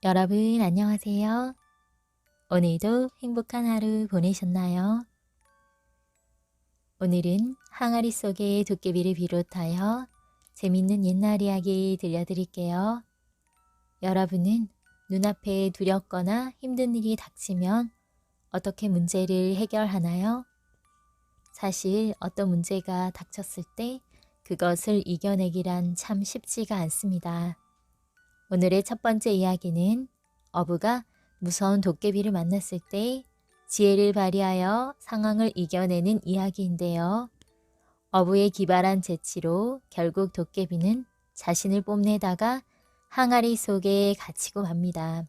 여러분 안녕하세요. 오늘도 행복한 하루 보내셨나요? 오늘은 항아리 속의 도깨비를 비롯하여 재밌는 옛날 이야기 들려드릴게요. 여러분은 눈앞에 두렵거나 힘든 일이 닥치면 어떻게 문제를 해결하나요? 사실 어떤 문제가 닥쳤을 때 그것을 이겨내기란 참 쉽지가 않습니다. 오늘의 첫 번째 이야기는 어부가 무서운 도깨비를 만났을 때 지혜를 발휘하여 상황을 이겨내는 이야기인데요. 어부의 기발한 재치로 결국 도깨비는 자신을 뽐내다가 항아리 속에 갇히고 맙니다.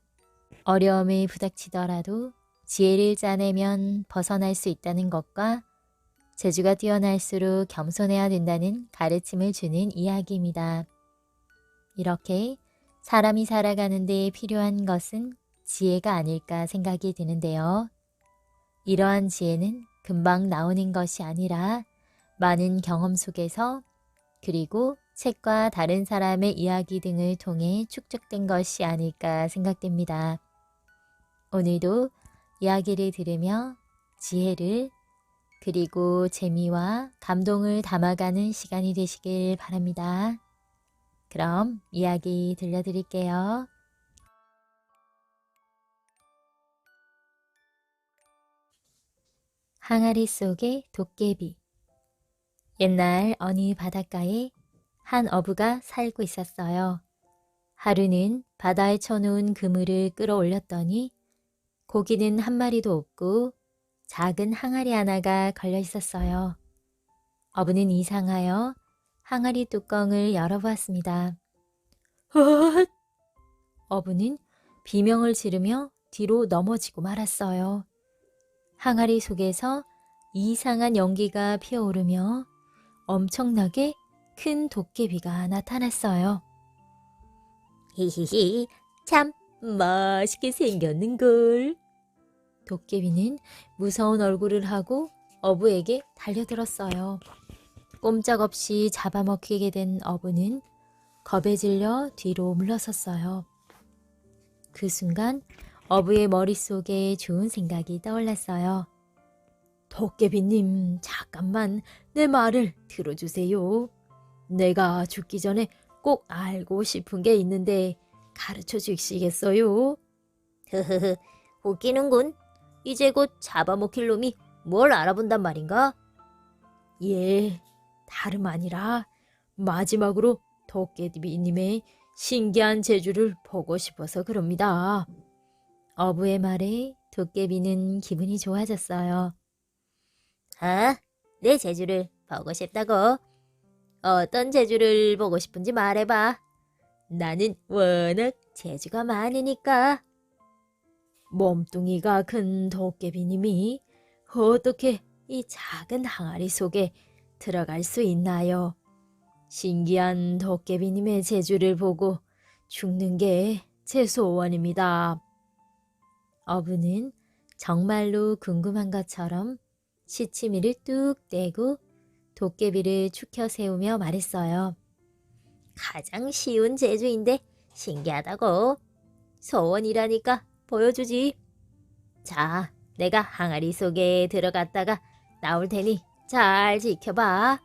어려움에 부닥치더라도 지혜를 짜내면 벗어날 수 있다는 것과 재주가 뛰어날수록 겸손해야 된다는 가르침을 주는 이야기입니다. 이렇게 사람이 살아가는 데 필요한 것은 지혜가 아닐까 생각이 드는데요. 이러한 지혜는 금방 나오는 것이 아니라 많은 경험 속에서 그리고 책과 다른 사람의 이야기 등을 통해 축적된 것이 아닐까 생각됩니다. 오늘도 이야기를 들으며 지혜를 그리고 재미와 감동을 담아가는 시간이 되시길 바랍니다. 그럼 이야기 들려드릴게요. 항아리 속의 도깨비. 옛날 어느 바닷가에 한 어부가 살고 있었어요. 하루는 바다에 쳐놓은 그물을 끌어올렸더니 고기는 한 마리도 없고 작은 항아리 하나가 걸려 있었어요. 어부는 이상하여 항아리 뚜껑을 열어보았습니다. 헛! 어부는 비명을 지르며 뒤로 넘어지고 말았어요. 항아리 속에서 이상한 연기가 피어오르며 엄청나게 큰 도깨비가 나타났어요. 히히히, 참 맛있게 생겼는걸. 도깨비는 무서운 얼굴을 하고 어부에게 달려들었어요. 꼼짝없이 잡아먹히게 된 어부는 겁에 질려 뒤로 물러섰어요. 그 순간 어부의 머릿속에 좋은 생각이 떠올랐어요. 도깨비님, 잠깐만 내 말을 들어주세요. 내가 죽기 전에 꼭 알고 싶은 게 있는데 가르쳐 주시겠어요? 흐흐흐, 웃기는군. 이제 곧 잡아먹힐 놈이 뭘 알아본단 말인가? 예, 다름 아니라 마지막으로 도깨비님의 신기한 재주를 보고 싶어서 그럽니다. 어부의 말에 도깨비는 기분이 좋아졌어요. 아, 내 재주를 보고 싶다고? 어떤 재주를 보고 싶은지 말해봐. 나는 워낙 재주가 많으니까. 몸뚱이가 큰 도깨비님이 어떻게 이 작은 항아리 속에 들어갈 수 있나요? 신기한 도깨비님의 재주를 보고 죽는 게 제 소원입니다. 어부는 정말로 궁금한 것처럼 시치미를 뚝 떼고 도깨비를 축혀 세우며 말했어요. 가장 쉬운 재주인데 신기하다고. 소원이라니까 보여주지. 자, 내가 항아리 속에 들어갔다가 나올 테니 잘 지켜봐.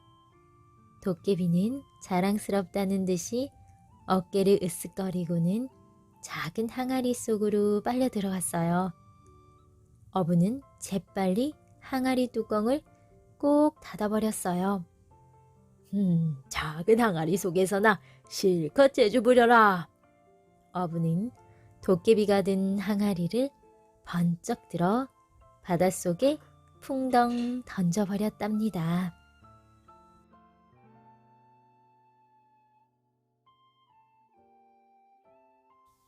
도깨비는 자랑스럽다는 듯이 어깨를 으쓱거리고는 작은 항아리 속으로 빨려 들어갔어요. 어부는 재빨리 항아리 뚜껑을 꼭 닫아버렸어요. 작은 항아리 속에서나 실컷 재주 부려라. 어부는 도깨비가 든 항아리를 번쩍 들어 바닷속에 풍덩 던져버렸답니다.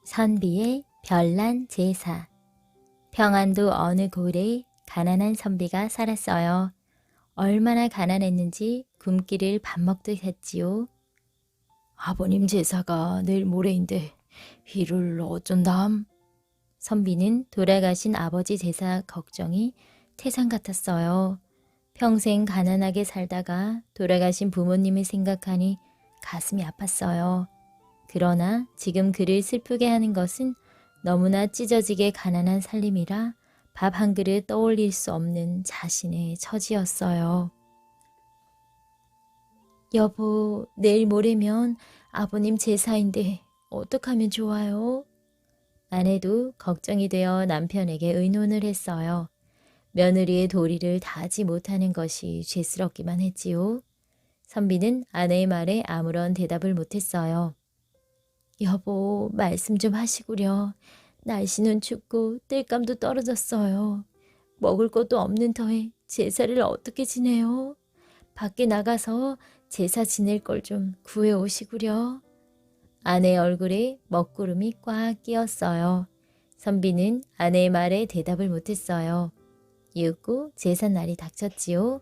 선비의 별난 제사. 평안도 어느 고을에 가난한 선비가 살았어요. 얼마나 가난했는지 굶기를 밥 먹듯 했지요. 아버님 제사가 내일 모레인데 이를 어쩐담? 선비는 돌아가신 아버지 제사 걱정이 태산 같았어요. 평생 가난하게 살다가 돌아가신 부모님을 생각하니 가슴이 아팠어요. 그러나 지금 그를 슬프게 하는 것은 너무나 찢어지게 가난한 살림이라 밥 한 그릇 떠올릴 수 없는 자신의 처지였어요. 여보, 내일 모레면 아버님 제사인데 어떡하면 좋아요? 아내도 걱정이 되어 남편에게 의논을 했어요. 며느리의 도리를 다하지 못하는 것이 죄스럽기만 했지요. 선비는 아내의 말에 아무런 대답을 못했어요. 여보, 말씀 좀 하시구려. 날씨는 춥고 땔감도 떨어졌어요. 먹을 것도 없는 터에 제사를 어떻게 지내요? 밖에 나가서 제사 지낼 걸 좀 구해 오시구려. 아내의 얼굴에 먹구름이 꽉 끼었어요. 선비는 아내의 말에 대답을 못했어요. 이윽고 제삿날이 닥쳤지요.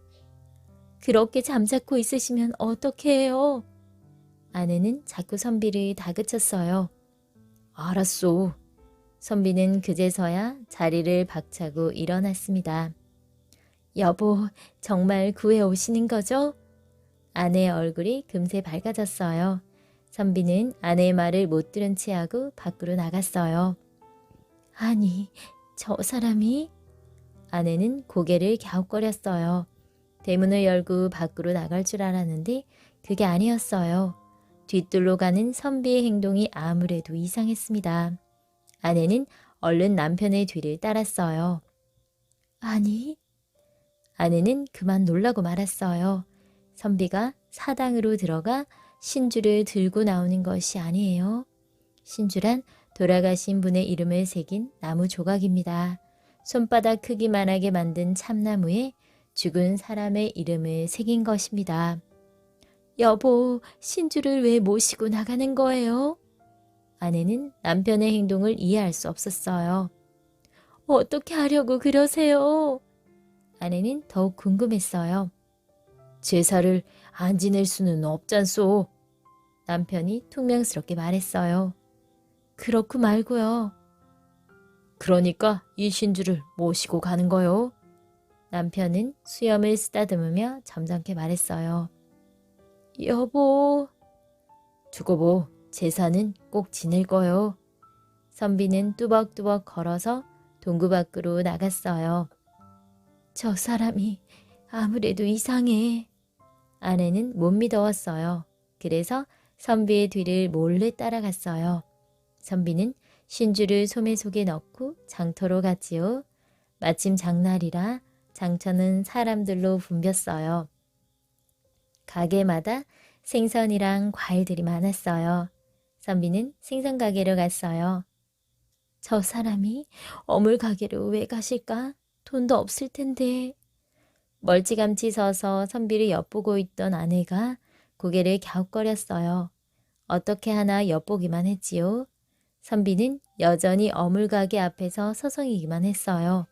그렇게 잠자코 있으시면 어떻게 해요? 아내는 자꾸 선비를 다그쳤어요. 알았소. 선비는 그제서야 자리를 박차고 일어났습니다. 여보, 정말 구해 오시는 거죠? 아내의 얼굴이 금세 밝아졌어요. 선비는 아내의 말을 못 들은 체하고 밖으로 나갔어요. 아니, 저 사람이? 아내는 고개를 갸웃거렸어요. 대문을 열고 밖으로 나갈 줄 알았는데 그게 아니었어요. 뒤뜰로 가는 선비의 행동이 아무래도 이상했습니다. 아내는 얼른 남편의 뒤를 따랐어요. 아니? 아내는 그만 놀라고 말았어요. 선비가 사당으로 들어가 신주를 들고 나오는 것이 아니에요. 신주란 돌아가신 분의 이름을 새긴 나무 조각입니다. 손바닥 크기만하게 만든 참나무에 죽은 사람의 이름을 새긴 것입니다. 여보, 신주를 왜 모시고 나가는 거예요? 아내는 남편의 행동을 이해할 수 없었어요. 어떻게 하려고 그러세요? 아내는 더욱 궁금했어요. 제사를 안 지낼 수는 없잖소. 남편이 퉁명스럽게 말했어요. 그렇고 말고요. 그러니까 이 신주를 모시고 가는 거요. 남편은 수염을 쓰다듬으며 점잖게 말했어요. 여보. 두고 보, 제사는 꼭 지낼 거요. 선비는 뚜벅뚜벅 걸어서 동구 밖으로 나갔어요. 저 사람이 아무래도 이상해. 아내는 못 믿어왔어요. 그래서 선비의 뒤를 몰래 따라갔어요. 선비는 신주를 소매 속에 넣고 장터로 갔지요. 마침 장날이라 장터는 사람들로 붐볐어요. 가게마다 생선이랑 과일들이 많았어요. 선비는 생선 가게로 갔어요. 저 사람이 어물 가게로 왜 가실까? 돈도 없을 텐데. 멀찌감치 서서 선비를 엿보고 있던 아내가 고개를 갸웃거렸어요. 어떻게 하나 엿보기만 했지요. 선비는 여전히 어물 가게 앞에서 서성이기만 했어요.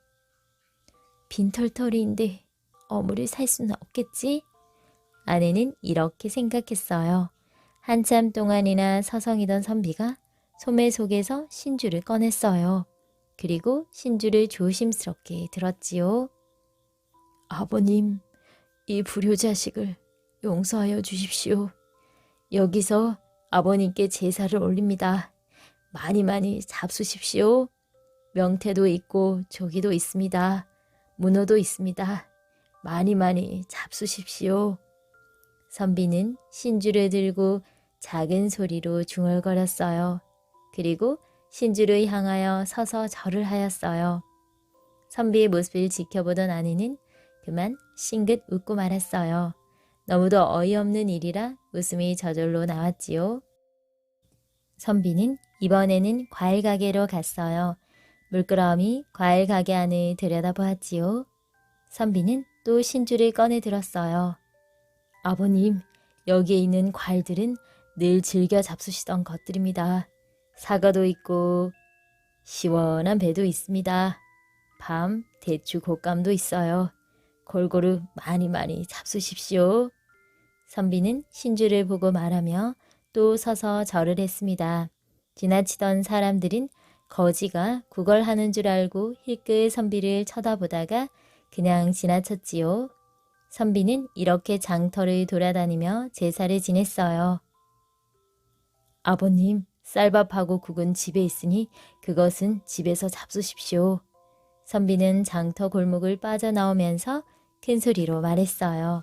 빈털터리인데 어물을 살 수는 없겠지? 아내는 이렇게 생각했어요. 한참 동안이나 서성이던 선비가 소매 속에서 신주를 꺼냈어요. 그리고 신주를 조심스럽게 들었지요. 아버님, 이 불효자식을 용서하여 주십시오. 여기서 아버님께 제사를 올립니다. 많이 많이 잡수십시오. 명태도 있고 조기도 있습니다. 문어도 있습니다. 많이 많이 잡수십시오. 선비는 신주를 들고 작은 소리로 중얼거렸어요. 그리고 신주를 향하여 서서 절을 하였어요. 선비의 모습을 지켜보던 아내는 그만 싱긋 웃고 말았어요. 너무도 어이없는 일이라 웃음이 저절로 나왔지요. 선비는 이번에는 과일 가게로 갔어요. 물끄러미 과일 가게 안을 들여다보았지요. 선비는 또 신주를 꺼내 들었어요. 아버님, 여기에 있는 과일들은 늘 즐겨 잡수시던 것들입니다. 사과도 있고 시원한 배도 있습니다. 밤 대추 곶감도 있어요. 골고루 많이 많이 잡수십시오. 선비는 신주를 보고 말하며 또 서서 절을 했습니다. 지나치던 사람들은 거지가 구걸하는 줄 알고 힐끗 선비를 쳐다보다가 그냥 지나쳤지요. 선비는 이렇게 장터를 돌아다니며 제사를 지냈어요. 아버님, 쌀밥하고 국은 집에 있으니 그것은 집에서 잡수십시오. 선비는 장터 골목을 빠져나오면서 큰 소리로 말했어요.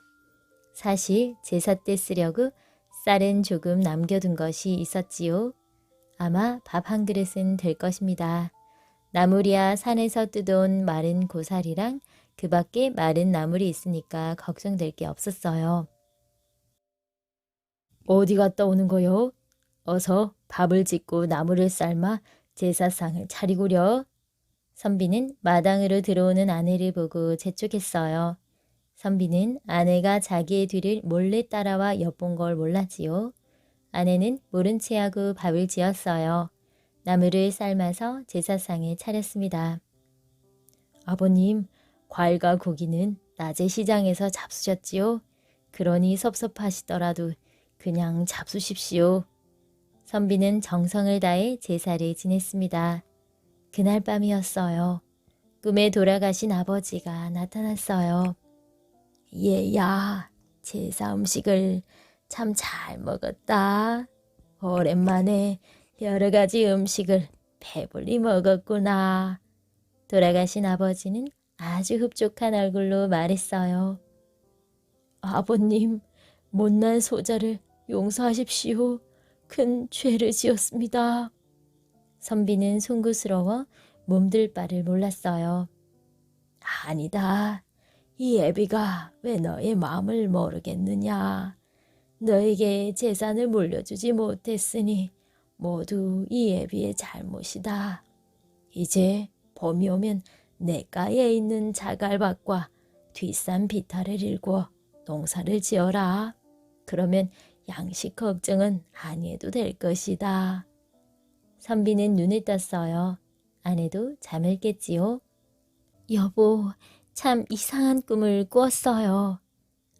사실 제사 때 쓰려고 쌀은 조금 남겨둔 것이 있었지요. 아마 밥 한 그릇은 될 것입니다. 나물이야 산에서 뜯어온 마른 고사리랑 그 밖에 마른 나물이 있으니까 걱정될 게 없었어요. 어디 갔다 오는 거요? 어서 밥을 짓고 나물을 삶아 제사상을 차리구려. 선비는 마당으로 들어오는 아내를 보고 재촉했어요. 선비는 아내가 자기의 뒤를 몰래 따라와 엿본 걸 몰랐지요. 아내는 모른 체하고 밥을 지었어요. 나물을 삶아서 제사상에 차렸습니다. 아버님, 과일과 고기는 낮에 시장에서 잡수셨지요? 그러니 섭섭하시더라도 그냥 잡수십시오. 선비는 정성을 다해 제사를 지냈습니다. 그날 밤이었어요. 꿈에 돌아가신 아버지가 나타났어요. 얘야, 제사 음식을 참 잘 먹었다. 오랜만에 여러 가지 음식을 배불리 먹었구나. 돌아가신 아버지는 아주 흡족한 얼굴로 말했어요. 아버님, 못난 소자를 용서하십시오. 큰 죄를 지었습니다. 선비는 송구스러워 몸둘 바를 몰랐어요. 아니다. 이 애비가 왜 너의 마음을 모르겠느냐. 너에게 재산을 물려주지 못했으니 모두 이 애비의 잘못이다. 이제 봄이 오면 내가에 있는 자갈밭과 뒷산 비탈을 일궈 농사를 지어라. 그러면 양식 걱정은 안 해도 될 것이다. 선비는 눈을 떴어요. 아내도 잠을 깼지요. 여보, 참 이상한 꿈을 꾸었어요.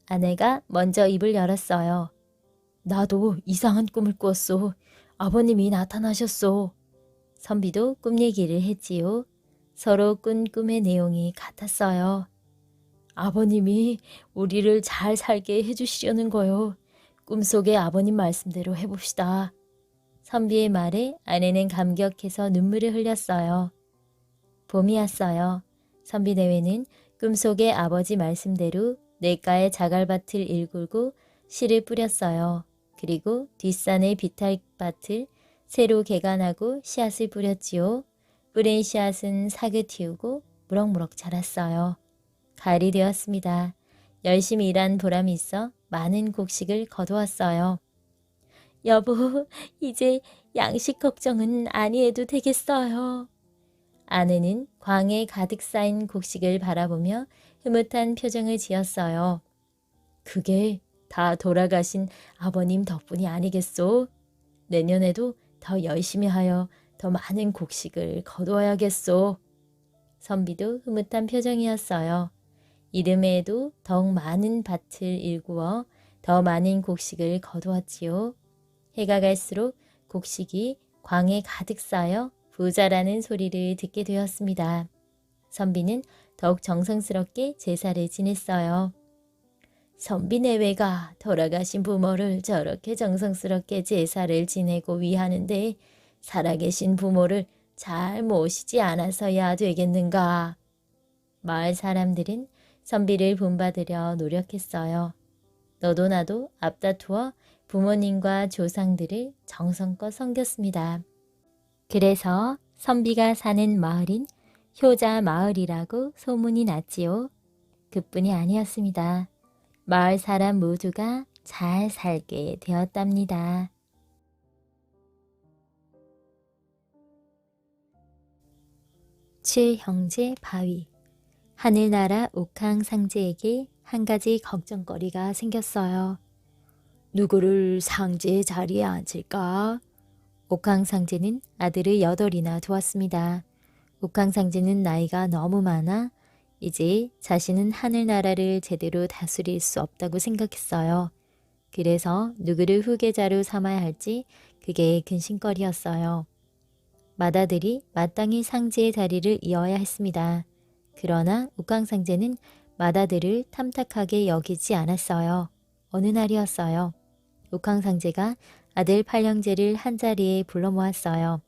아내가 먼저 입을 열었어요. 나도 이상한 꿈을 꾸었소. 아버님이 나타나셨소. 선비도 꿈 얘기를 했지요. 서로 꾼 꿈의 내용이 같았어요. 아버님이 우리를 잘 살게 해주시려는 거요. 꿈속의 아버님 말씀대로 해봅시다. 선비의 말에 아내는 감격해서 눈물을 흘렸어요. 봄이 왔어요. 선비 내외는 꿈속의 아버지 말씀대로 냇가의 자갈밭을 일굴고 씨를 뿌렸어요. 그리고 뒷산의 비탈밭을 새로 개간하고 씨앗을 뿌렸지요. 뿌린 씨앗은 사긋히우고 무럭무럭 자랐어요. 가을이 되었습니다. 열심히 일한 보람이 있어 많은 곡식을 거두었어요. 여보, 이제 양식 걱정은 아니해도 되겠어요. 아내는 광에 가득 쌓인 곡식을 바라보며 흐뭇한 표정을 지었어요. 그게 다 돌아가신 아버님 덕분이 아니겠소? 내년에도 더 열심히 하여 더 많은 곡식을 거두어야겠소. 선비도 흐뭇한 표정이었어요. 이듬해에도 더욱 많은 밭을 일구어 더 많은 곡식을 거두었지요. 해가 갈수록 곡식이 광에 가득 쌓여 부자라는 소리를 듣게 되었습니다. 선비는 더욱 정성스럽게 제사를 지냈어요. 선비 내외가 돌아가신 부모를 저렇게 정성스럽게 제사를 지내고 위하는데 살아계신 부모를 잘 모시지 않아서야 되겠는가. 마을 사람들은 선비를 본받으려 노력했어요. 너도 나도 앞다투어 부모님과 조상들을 정성껏 섬겼습니다. 그래서 선비가 사는 마을인 효자 마을이라고 소문이 났지요. 그뿐이 아니었습니다. 마을 사람 모두가 잘 살게 되었답니다. 칠형제 바위. 하늘나라 옥황상제에게 한 가지 걱정거리가 생겼어요. 누구를 상제의 자리에 앉힐까? 옥황상제는 아들을 8이나 두었습니다. 옥황상제는 나이가 너무 많아 이제 자신은 하늘나라를 제대로 다스릴 수 없다고 생각했어요. 그래서 누구를 후계자로 삼아야 할지 그게 근심거리였어요. 맏아들이 마땅히 상제의 자리를 이어야 했습니다. 그러나 옥황상제는 맏아들을 탐탁하게 여기지 않았어요. 어느 날이었어요. 옥황상제가 아들 8형제를 한자리에 불러 모았어요.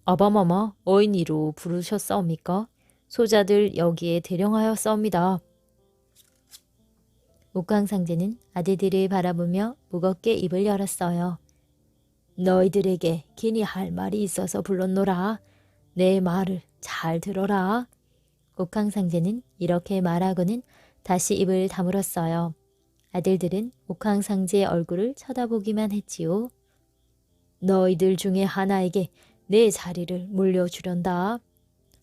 아바마마 어인이로 부르셨사옵니까? 소자들 여기에 대령하였사옵니다. 옥황상제는 아들들을 바라보며 무겁게 입을 열었어요. 너희들에게 긴히 할 말이 있어서 불렀노라. 내 말을 잘 들어라. 옥황상제는 이렇게 말하고는 다시 입을 다물었어요. 아들들은 옥황상제의 얼굴을 쳐다보기만 했지요. 너희들 중에 하나에게 내 자리를 물려주련다.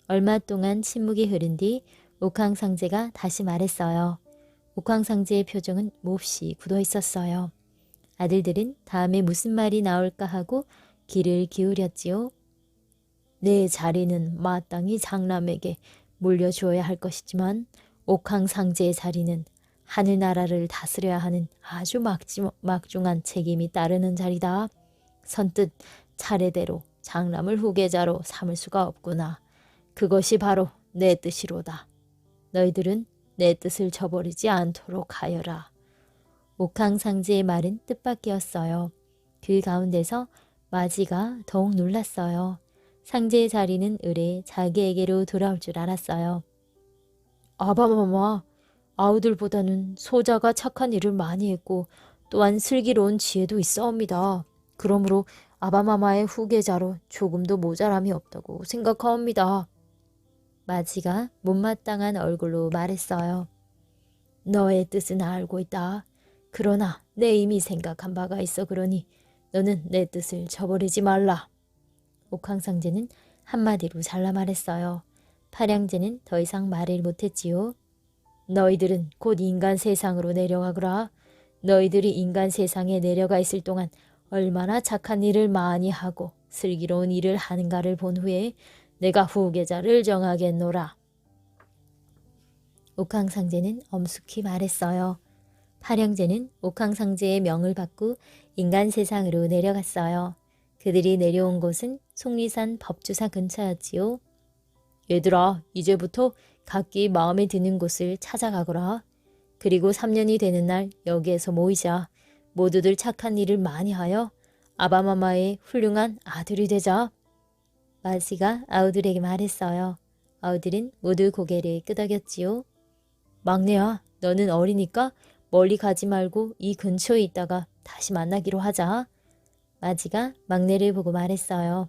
얼마 동안 침묵이 흐른 뒤 옥황상제가 다시 말했어요. 옥황상제의 표정은 몹시 굳어 있었어요. 아들들은 다음에 무슨 말이 나올까 하고 귀를 기울였지요. 내 자리는 마땅히 장남에게 물려주어야 할 것이지만 옥황상제의 자리는 하늘나라를 다스려야 하는 아주 막중한 책임이 따르는 자리다. 선뜻 차례대로 장남을 후계자로 삼을 수가 없구나. 그것이 바로 내 뜻이로다. 너희들은 내 뜻을 저버리지 않도록 하여라. 옥황상제의 말은 뜻밖이었어요. 그 가운데서 마지가 더욱 놀랐어요. 상제의 자리는 의뢰 자기에게로 돌아올 줄 알았어요. 아바마마, 아우들보다는 소자가 착한 일을 많이 했고 또한 슬기로운 지혜도 있어옵니다. 그러므로 아바마마의 후계자로 조금도 모자람이 없다고 생각하옵니다. 마지가 못마땅한 얼굴로 말했어요. 너의 뜻은 알고 있다. 그러나 내 이미 생각한 바가 있어 그러니 너는 내 뜻을 저버리지 말라. 옥황상제는 한마디로 잘라 말했어요. 팔양제는 더 이상 말을 못했지요. 너희들은 곧 인간 세상으로 내려가거라. 너희들이 인간 세상에 내려가 있을 동안 얼마나 착한 일을 많이 하고 슬기로운 일을 하는가를 본 후에 내가 후계자를 정하겠노라. 옥황상제는 엄숙히 말했어요. 팔형제는 옥황상제의 명을 받고 인간 세상으로 내려갔어요. 그들이 내려온 곳은 속리산 법주사 근처였지요. 얘들아, 이제부터 각기 마음에 드는 곳을 찾아가거라. 그리고 3년이 되는 날 여기에서 모이자. 모두들 착한 일을 많이 하여 아바마마의 훌륭한 아들이 되자. 마지가 아우들에게 말했어요. 아우들은 모두 고개를 끄덕였지요. 막내야, 너는 어리니까 멀리 가지 말고 이 근처에 있다가 다시 만나기로 하자. 마지가 막내를 보고 말했어요.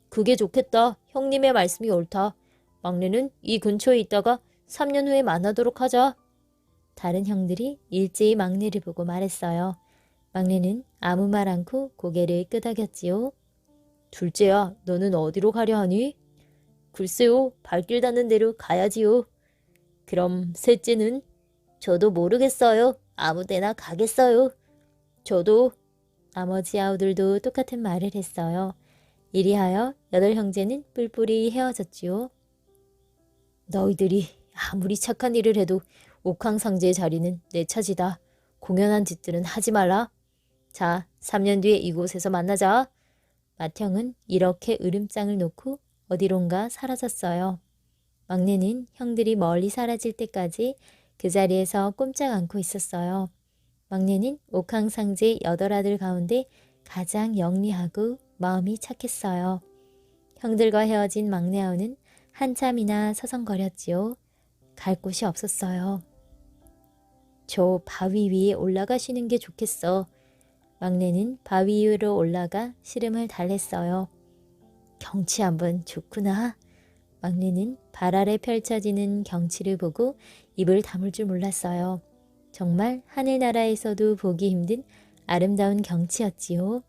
그게 좋겠다. 형님의 말씀이 옳다. 막내는 이 근처에 있다가 3년 후에 만나도록 하자. 다른 형들이 일제히 막내를 보고 말했어요. 막내는 아무 말 않고 고개를 끄덕였지요. 둘째야, 너는 어디로 가려 하니? 글쎄요, 발길 닿는 대로 가야지요. 그럼 셋째는? 저도 모르겠어요. 아무 데나 가겠어요. 저도. 나머지 아우들도 똑같은 말을 했어요. 이리하여 8형제는 뿔뿔이 헤어졌지요. 너희들이 아무리 착한 일을 해도 옥황상제의 자리는 내 차지다. 공연한 짓들은 하지 말라. 자, 3년 뒤에 이곳에서 만나자. 맏형은 이렇게 으름장을 놓고 어디론가 사라졌어요. 막내는 형들이 멀리 사라질 때까지 그 자리에서 꼼짝 않고 있었어요. 막내는 옥황상제 8아들 가운데 가장 영리하고 마음이 착했어요. 형들과 헤어진 막내 아우는 한참이나 서성거렸지요. 갈 곳이 없었어요. 저 바위 위에 올라가시는 게 좋겠어. 막내는 바위 위로 올라가 시름을 달랬어요. 경치 한번 좋구나. 막내는 발 아래 펼쳐지는 경치를 보고 입을 다물 줄 몰랐어요. 정말 하늘나라에서도 보기 힘든 아름다운 경치였지요.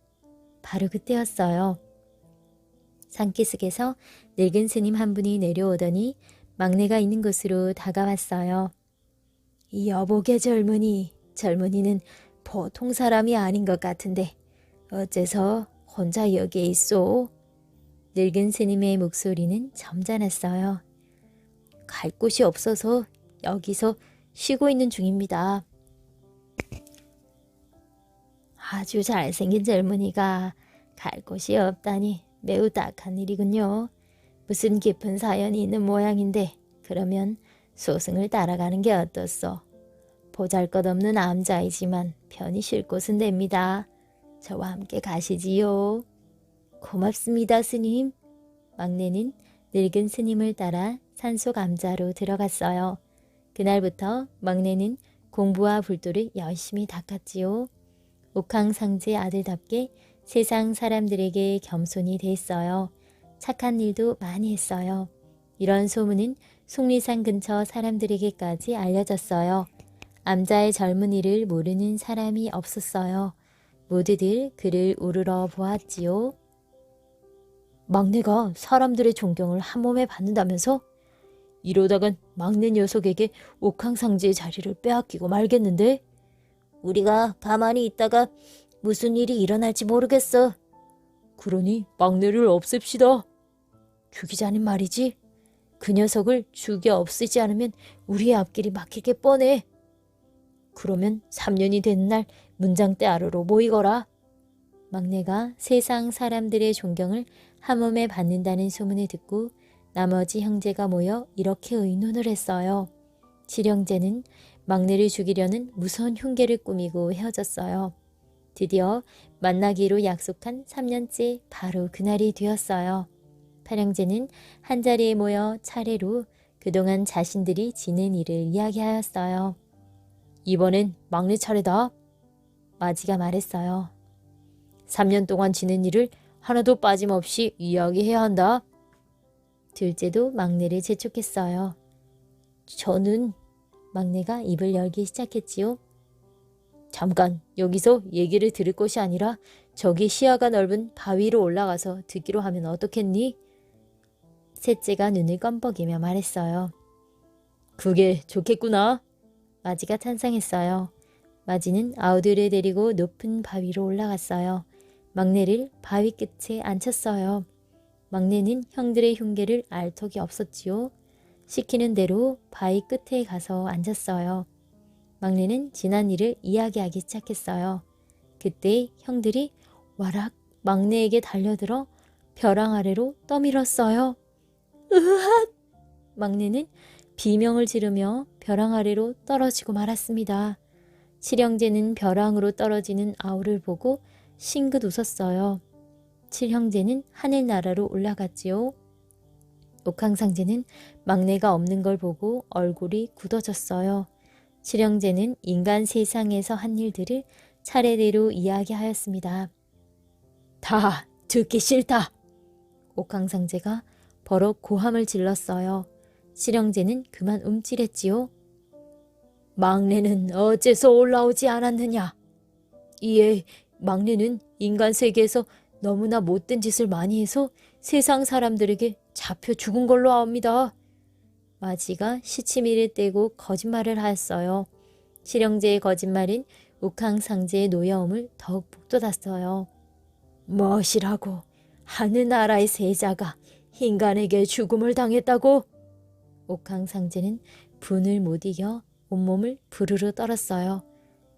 바로 그때였어요. 산기슭에서 늙은 스님 한 분이 내려오더니 막내가 있는 곳으로 다가왔어요. 이 여복의 젊은이는 보통 사람이 아닌 것 같은데 어째서 혼자 여기에 있소? 늙은 스님의 목소리는 점잖았어요. 갈 곳이 없어서 여기서 쉬고 있는 중입니다. 아주 잘생긴 젊은이가 갈 곳이 없다니 매우 딱한 일이군요. 무슨 깊은 사연이 있는 모양인데 그러면 소승을 따라가는 게 어떻소? 보잘것없는 암자이지만 편히 쉴 곳은 됩니다. 저와 함께 가시지요. 고맙습니다, 스님. 막내는 늙은 스님을 따라 산속 암자로 들어갔어요. 그날부터 막내는 공부와 불도를 열심히 닦았지요. 옥황상제 아들답게 세상 사람들에게 겸손이 됐어요. 착한 일도 많이 했어요. 이런 소문은 속리산 근처 사람들에게까지 알려졌어요. 암자의 젊은이를 모르는 사람이 없었어요. 모두들 그를 우러러 보았지요. 막내가 사람들의 존경을 한 몸에 받는다면서? 이러다간 막내 녀석에게 옥황상제의 자리를 빼앗기고 말겠는데? 우리가 가만히 있다가 무슨 일이 일어날지 모르겠어. 그러니 막내를 없앱시다. 주기자는 말이지. 그 녀석을 죽여 없애지 않으면 우리의 앞길이 막히게 뻔해. 그러면 3년이 되는 날 문장대 아래로 모이거라. 막내가 세상 사람들의 존경을 한 몸에 받는다는 소문을 듣고 나머지 형제가 모여 이렇게 의논을 했어요. 칠형제는 막내를 죽이려는 무서운 흉계를 꾸미고 헤어졌어요. 드디어 만나기로 약속한 3년째 바로 그날이 되었어요. 팔형제는 한자리에 모여 차례로 그동안 자신들이 지낸 일을 이야기하였어요. 이번엔 막내 차례다. 마지가 말했어요. 3년 동안 지낸 일을 하나도 빠짐없이 이야기해야 한다. 둘째도 막내를 재촉했어요. 저는 막내가 입을 열기 시작했지요. 잠깐 여기서 얘기를 들을 것이 아니라 저기 시야가 넓은 바위로 올라가서 듣기로 하면 어떻겠니? 셋째가 눈을 껌뻑이며 말했어요. 그게 좋겠구나. 마지가 찬성했어요. 마지는 아우들을 데리고 높은 바위로 올라갔어요. 막내를 바위 끝에 앉혔어요. 막내는 형들의 흉계를 알 턱이 없었지요. 시키는 대로 바위 끝에 가서 앉았어요. 막내는 지난 일을 이야기하기 시작했어요. 그때 형들이 와락 막내에게 달려들어 벼랑 아래로 떠밀었어요. 으앗! 막내는 비명을 지르며 벼랑 아래로 떨어지고 말았습니다. 칠형제는 벼랑으로 떨어지는 아우를 보고 싱긋 웃었어요. 칠형제는 하늘나라로 올라갔지요. 옥황상제는 막내가 없는 걸 보고 얼굴이 굳어졌어요. 칠형제는 인간 세상에서 한 일들을 차례대로 이야기하였습니다. 다 듣기 싫다. 옥황상제가 버럭 고함을 질렀어요. 칠형제는 그만 움찔했지요. 막내는 어째서 올라오지 않았느냐? 이에 막내는 인간 세계에서 너무나 못된 짓을 많이 해서 세상 사람들에게 잡혀 죽은 걸로 아옵니다. 마지가 시치미를 떼고 거짓말을 하였어요. 칠형제의 거짓말은 옥황상제의 노여움을 더욱 북돋았어요. 무엇이라고? 하늘나라의 세자가 인간에게 죽음을 당했다고? 옥황상제는 분을 못 이겨 온몸을 부르르 떨었어요.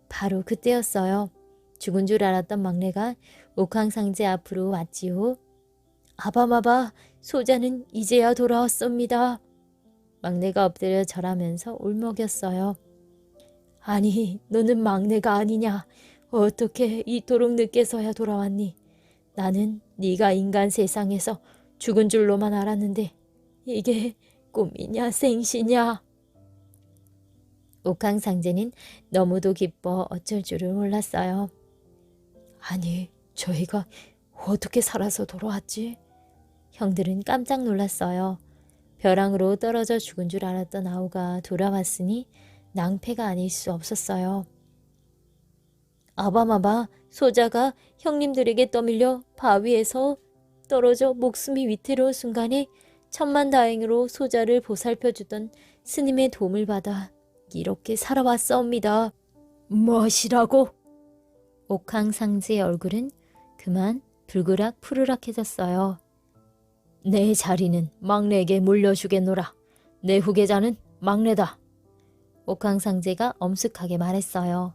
바로 그때였어요. 죽은 줄 알았던 막내가 옥황상제 앞으로 왔지요. 아바마바, 소자는 이제야 돌아왔습니다. 막내가 엎드려 절하면서 울먹였어요. 아니, 너는 막내가 아니냐? 어떻게 이토록 늦게서야 돌아왔니? 나는 네가 인간 세상에서 죽은 줄로만 알았는데 이게 꿈이냐 생시냐? 옥황상제는 너무도 기뻐 어쩔 줄을 몰랐어요. 아니, 저희가 어떻게 살아서 돌아왔지? 형들은 깜짝 놀랐어요. 벼랑으로 떨어져 죽은 줄 알았던 아우가 돌아왔으니 낭패가 아닐 수 없었어요. 아바마바, 소자가 형님들에게 떠밀려 바위에서 떨어져 목숨이 위태로운 순간에 천만다행으로 소자를 보살펴주던 스님의 도움을 받아 이렇게 살아왔사옵니다. 무엇이라고? 옥황상제의 얼굴은 그만 불그락 푸르락해졌어요. 내 자리는 막내에게 물려주겠노라. 내 후계자는 막내다. 옥황상제가 엄숙하게 말했어요.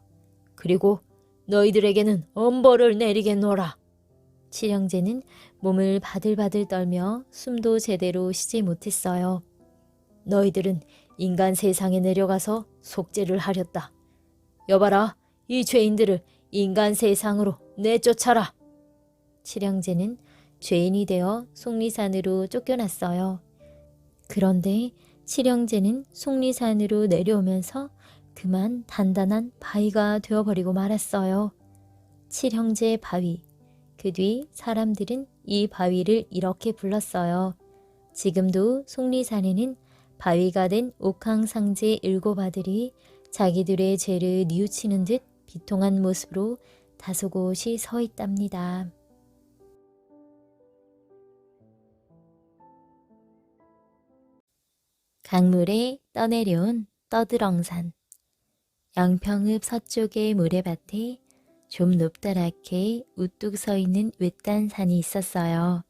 그리고 너희들에게는 엄벌을 내리겠노라. 칠형제는 몸을 바들바들 떨며 숨도 제대로 쉬지 못했어요. 너희들은 인간 세상에 내려가서 속죄를 하렸다. 여봐라, 이 죄인들을 인간 세상으로 내쫓아라. 칠형제는 죄인이 되어 속리산으로 쫓겨났어요. 그런데 칠형제는 속리산으로 내려오면서 그만 단단한 바위가 되어버리고 말았어요. 칠형제의 바위. 그 뒤 사람들은 이 바위를 이렇게 불렀어요. 지금도 속리산에는 바위가 된 옥황상제 7아들이 자기들의 죄를 뉘우치는 듯 비통한 모습으로 다소곳이 서 있답니다. 강물에 떠내려온 떠드렁산. 양평읍 서쪽의 모래밭에 좀 높다랗게 우뚝 서 있는 외딴 산이 있었어요.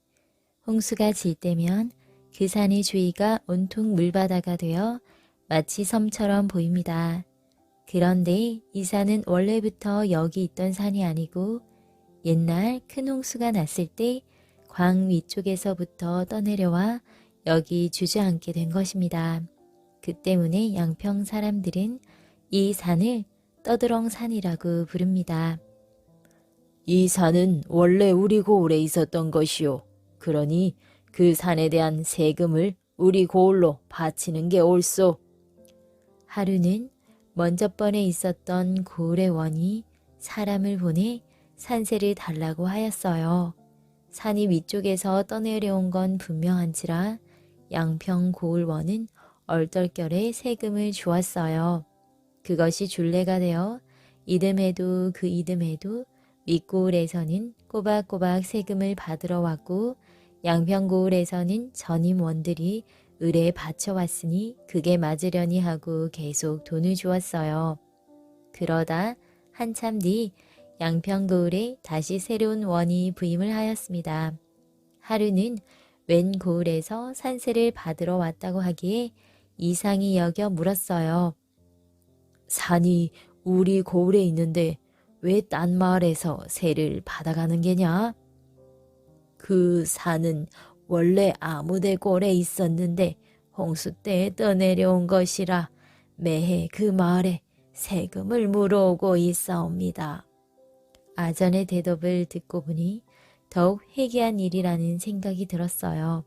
홍수가 질 때면 그 산의 주위가 온통 물바다가 되어 마치 섬처럼 보입니다. 그런데 이 산은 원래부터 여기 있던 산이 아니고 옛날 큰 홍수가 났을 때 광 위쪽에서부터 떠내려와 여기 주저앉게 된 것입니다. 그 때문에 양평 사람들은 이 산을 떠드렁산이라고 부릅니다. 이 산은 원래 우리 고을에 있었던 것이오. 그러니 그 산에 대한 세금을 우리 고을로 바치는 게 옳소. 하루는 먼저 번에 있었던 고을의 원이 사람을 보내 산세를 달라고 하였어요. 산이 위쪽에서 떠내려온 건 분명한지라 양평 고을원은 얼떨결에 세금을 주었어요. 그것이 줄례가 되어 이듬해도 그 이듬해도 밑고을에서는 꼬박꼬박 세금을 받으러 왔고 양평고을에서는 전임원들이 을에 바쳐왔으니 그게 맞으려니 하고 계속 돈을 주었어요. 그러다 한참 뒤 양평고을에 다시 새로운 원이 부임을 하였습니다. 하루는 웬 고을에서 산세를 받으러 왔다고 하기에 이상히 여겨 물었어요. 산이 우리 고을에 있는데 왜 딴 마을에서 세를 받아가는 게냐? 그 산은 원래 아무데골에 있었는데 홍수 때 떠내려온 것이라 매해 그 마을에 세금을 물어오고 있사옵니다. 아전의 대답을 듣고 보니 더욱 회개한 일이라는 생각이 들었어요.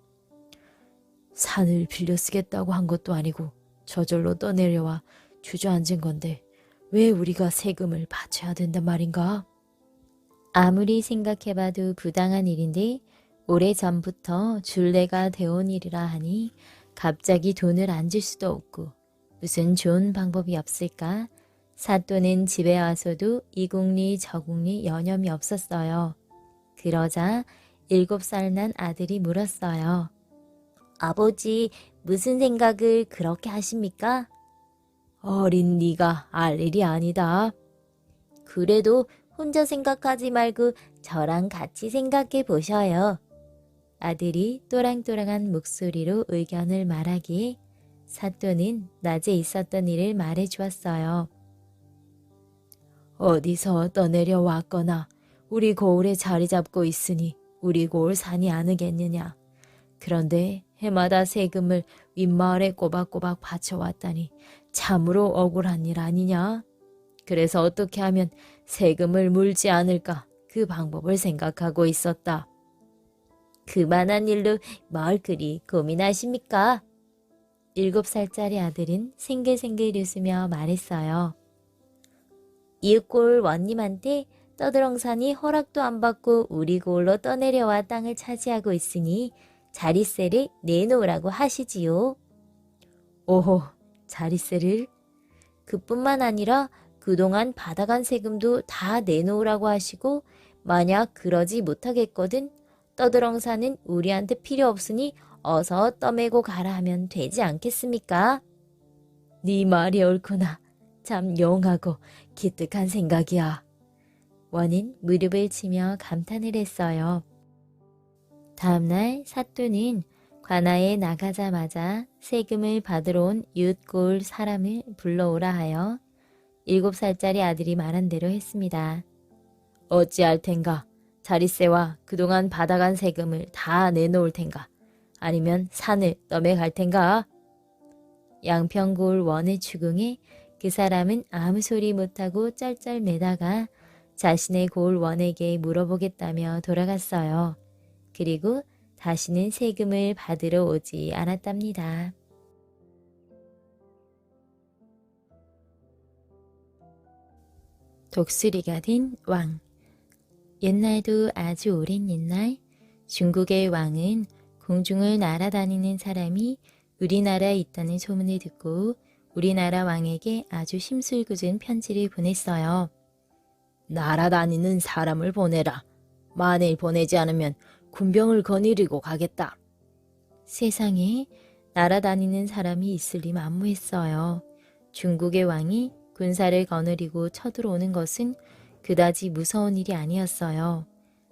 산을 빌려 쓰겠다고 한 것도 아니고 저절로 떠내려와 주저앉은 건데 왜 우리가 세금을 바쳐야 된단 말인가? 아무리 생각해봐도 부당한 일인데 오래전부터 줄례가 되어온 일이라 하니 갑자기 돈을 안 줄 수도 없고 무슨 좋은 방법이 없을까? 사또는 집에 와서도 이국리 저국리 여념이 없었어요. 그러자 7살 난 아들이 물었어요. 아버지, 무슨 생각을 그렇게 하십니까? 어린 네가 알 일이 아니다. 그래도 혼자 생각하지 말고 저랑 같이 생각해 보셔요. 아들이 또랑또랑한 목소리로 의견을 말하기에 사또는 낮에 있었던 일을 말해 주었어요. 어디서 떠내려 왔거나 우리 고을에 자리 잡고 있으니 우리 고을 산이 아니겠느냐. 그런데 해마다 세금을 윗마을에 꼬박꼬박 바쳐왔다니 참으로 억울한 일 아니냐. 그래서 어떻게 하면 세금을 물지 않을까 그 방법을 생각하고 있었다. 그만한 일로 뭘 그리 고민하십니까? 7살짜리 아들은 생글생글 웃으며 말했어요. 이웃고을 원님한테 떠드렁산이 허락도 안 받고 우리 고을로 떠내려와 땅을 차지하고 있으니 자릿세를 내놓으라고 하시지요. 오호, 자릿세를? 그뿐만 아니라 그동안 받아간 세금도 다 내놓으라고 하시고 만약 그러지 못하겠거든 떠드렁산은 우리한테 필요 없으니 어서 떠매고 가라 하면 되지 않겠습니까? 네 말이 옳구나. 참 용하고 기특한 생각이야. 원은 무릎을 치며 감탄을 했어요. 다음날 사또는 관아에 나가자마자 세금을 받으러 온 이웃고을 사람을 불러오라 하여 7살짜리 아들이 말한 대로 했습니다. 어찌할 텐가? 자릿세와 그동안 받아간 세금을 다 내놓을 텐가? 아니면 산을 떠매갈 텐가? 양평고을 원의 추궁에 그 사람은 아무 소리 못하고 쩔쩔매다가 자신의 고을 원에게 물어보겠다며 돌아갔어요. 그리고 다시는 세금을 받으러 오지 않았답니다. 독수리가 된 왕. 옛날도 아주 오랜 옛날 중국의 왕은 공중을 날아다니는 사람이 우리나라에 있다는 소문을 듣고 우리나라 왕에게 아주 심술궂은 편지를 보냈어요. 날아다니는 사람을 보내라. 만일 보내지 않으면 군병을 거느리고 가겠다. 세상에 날아다니는 사람이 있을 리 만무했어요. 중국의 왕이 군사를 거느리고 쳐들어오는 것은 그다지 무서운 일이 아니었어요.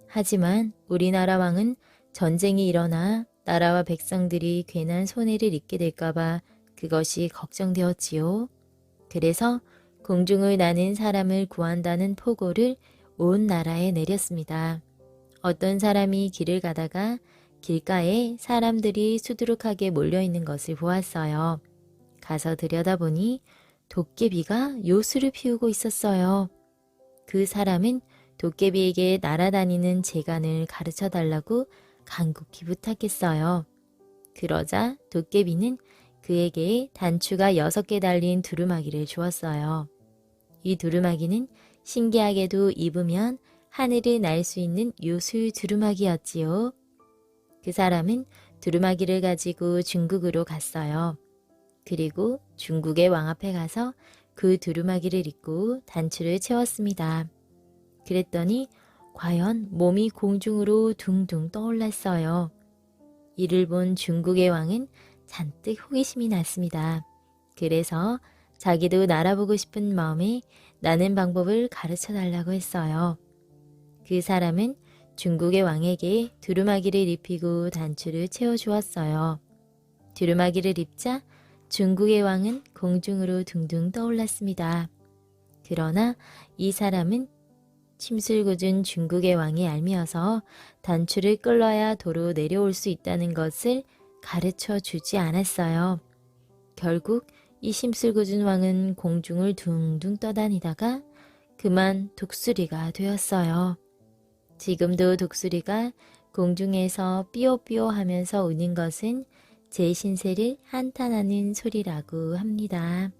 하지만 우리나라 왕은 전쟁이 일어나 나라와 백성들이 괜한 손해를 입게 될까봐 그것이 걱정되었지요. 그래서 공중을 나는 사람을 구한다는 포고를 온 나라에 내렸습니다. 어떤 사람이 길을 가다가 길가에 사람들이 수두룩하게 몰려있는 것을 보았어요. 가서 들여다보니 도깨비가 요술을 피우고 있었어요. 그 사람은 도깨비에게 날아다니는 재간을 가르쳐 달라고 간곡히 부탁했어요. 그러자 도깨비는 그에게 단추가 6개 달린 두루마기를 주었어요. 이 두루마기는 신기하게도 입으면 하늘을 날 수 있는 요술 두루마기였지요. 그 사람은 두루마기를 가지고 중국으로 갔어요. 그리고 중국의 왕 앞에 가서 그 두루마기를 입고 단추를 채웠습니다. 그랬더니 과연 몸이 공중으로 둥둥 떠올랐어요. 이를 본 중국의 왕은 잔뜩 호기심이 났습니다. 그래서 자기도 날아보고 싶은 마음에 나는 방법을 가르쳐 달라고 했어요. 그 사람은 중국의 왕에게 두루마기를 입히고 단추를 채워주었어요. 두루마기를 입자 중국의 왕은 공중으로 둥둥 떠올랐습니다. 그러나 이 사람은 심술궂은 중국의 왕이 알미어서 단추를 끌어야 도로 내려올 수 있다는 것을 가르쳐 주지 않았어요. 결국 이 심술궂은 왕은 공중을 둥둥 떠다니다가 그만 독수리가 되었어요. 지금도 독수리가 공중에서 삐요삐요 하면서 우는 것은 제 신세를 한탄하는 소리라고 합니다.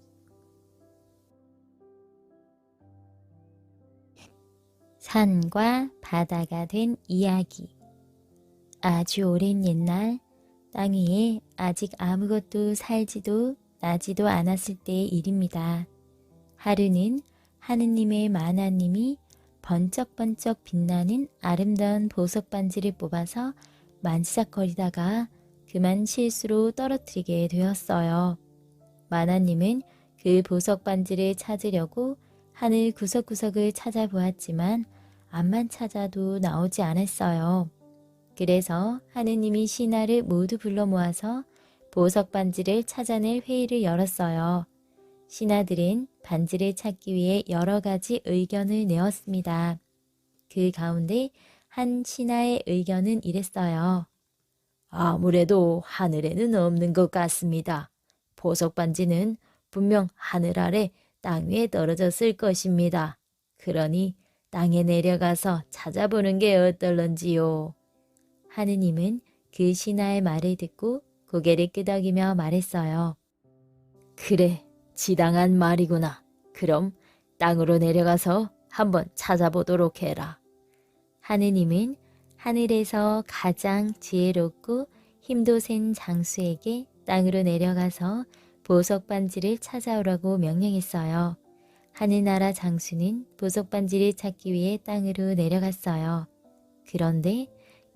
산과 바다가 된 이야기. 아주 오랜 옛날 땅 위에 아직 아무것도 살지도 나지도 않았을 때의 일입니다. 하루는 하느님의 만화님이 번쩍번쩍 빛나는 아름다운 보석 반지를 뽑아서 만지작거리다가 그만 실수로 떨어뜨리게 되었어요. 만화님은 그 보석 반지를 찾으려고 하늘 구석구석을 찾아보았지만 암만 찾아도 나오지 않았어요. 그래서 하느님이 신하를 모두 불러 모아서 보석 반지를 찾아낼 회의를 열었어요. 신하들은 반지를 찾기 위해 여러 가지 의견을 내었습니다. 그 가운데 한 신하의 의견은 이랬어요. 아무래도 하늘에는 없는 것 같습니다. 보석 반지는 분명 하늘 아래 땅 위에 떨어졌을 것입니다. 그러니 땅에 내려가서 찾아보는 게 어떨런지요. 하느님은 그 신하의 말을 듣고 고개를 끄덕이며 말했어요. 그래, 지당한 말이구나. 그럼 땅으로 내려가서 한번 찾아보도록 해라. 하느님은 하늘에서 가장 지혜롭고 힘도 센 장수에게 땅으로 내려가서 보석 반지를 찾아오라고 명령했어요. 하늘나라 장수는 보석 반지를 찾기 위해 땅으로 내려갔어요. 그런데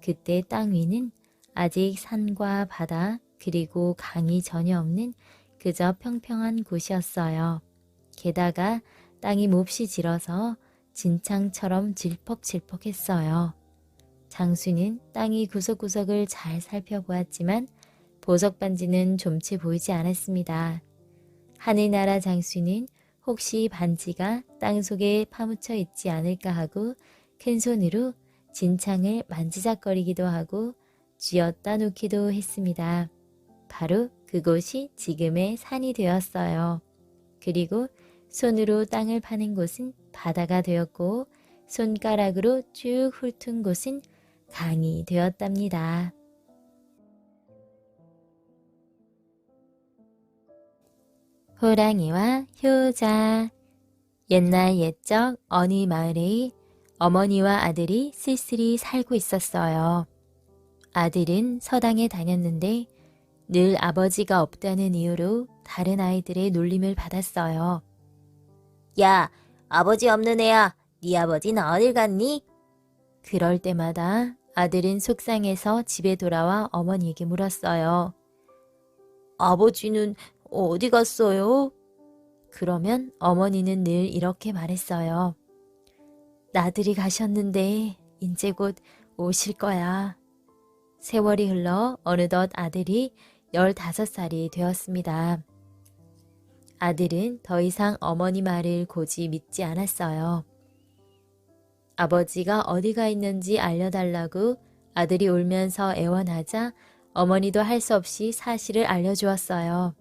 그때 땅 위는 아직 산과 바다 그리고 강이 전혀 없는 그저 평평한 곳이었어요. 게다가 땅이 몹시 질어서 진창처럼 질퍽질퍽했어요. 장수는 땅의 구석구석을 잘 살펴보았지만 보석 반지는 좀채 보이지 않았습니다. 하늘나라 장수는 혹시 반지가 땅 속에 파묻혀 있지 않을까 하고 큰 손으로 진창을 만지작거리기도 하고 쥐었다 놓기도 했습니다. 바로 그곳이 지금의 산이 되었어요. 그리고 손으로 땅을 파는 곳은 바다가 되었고 손가락으로 쭉 훑은 곳은 강이 되었답니다. 호랑이와 효자. 옛날 옛적 어느 마을에 어머니와 아들이 쓸쓸히 살고 있었어요. 아들은 서당에 다녔는데 늘 아버지가 없다는 이유로 다른 아이들의 놀림을 받았어요. 야, 아버지 없는 애야. 네 아버지는 어딜 갔니? 그럴 때마다 아들은 속상해서 집에 돌아와 어머니에게 물었어요. 아버지는 어디 갔어요? 그러면 어머니는 늘 이렇게 말했어요. 나들이 가셨는데 이제 곧 오실 거야. 세월이 흘러 어느덧 아들이 15살이 되었습니다. 아들은 더 이상 어머니 말을 고지 믿지 않았어요. 아버지가 어디가 있는지 알려달라고 아들이 울면서 애원하자 어머니도 할 수 없이 사실을 알려주었어요.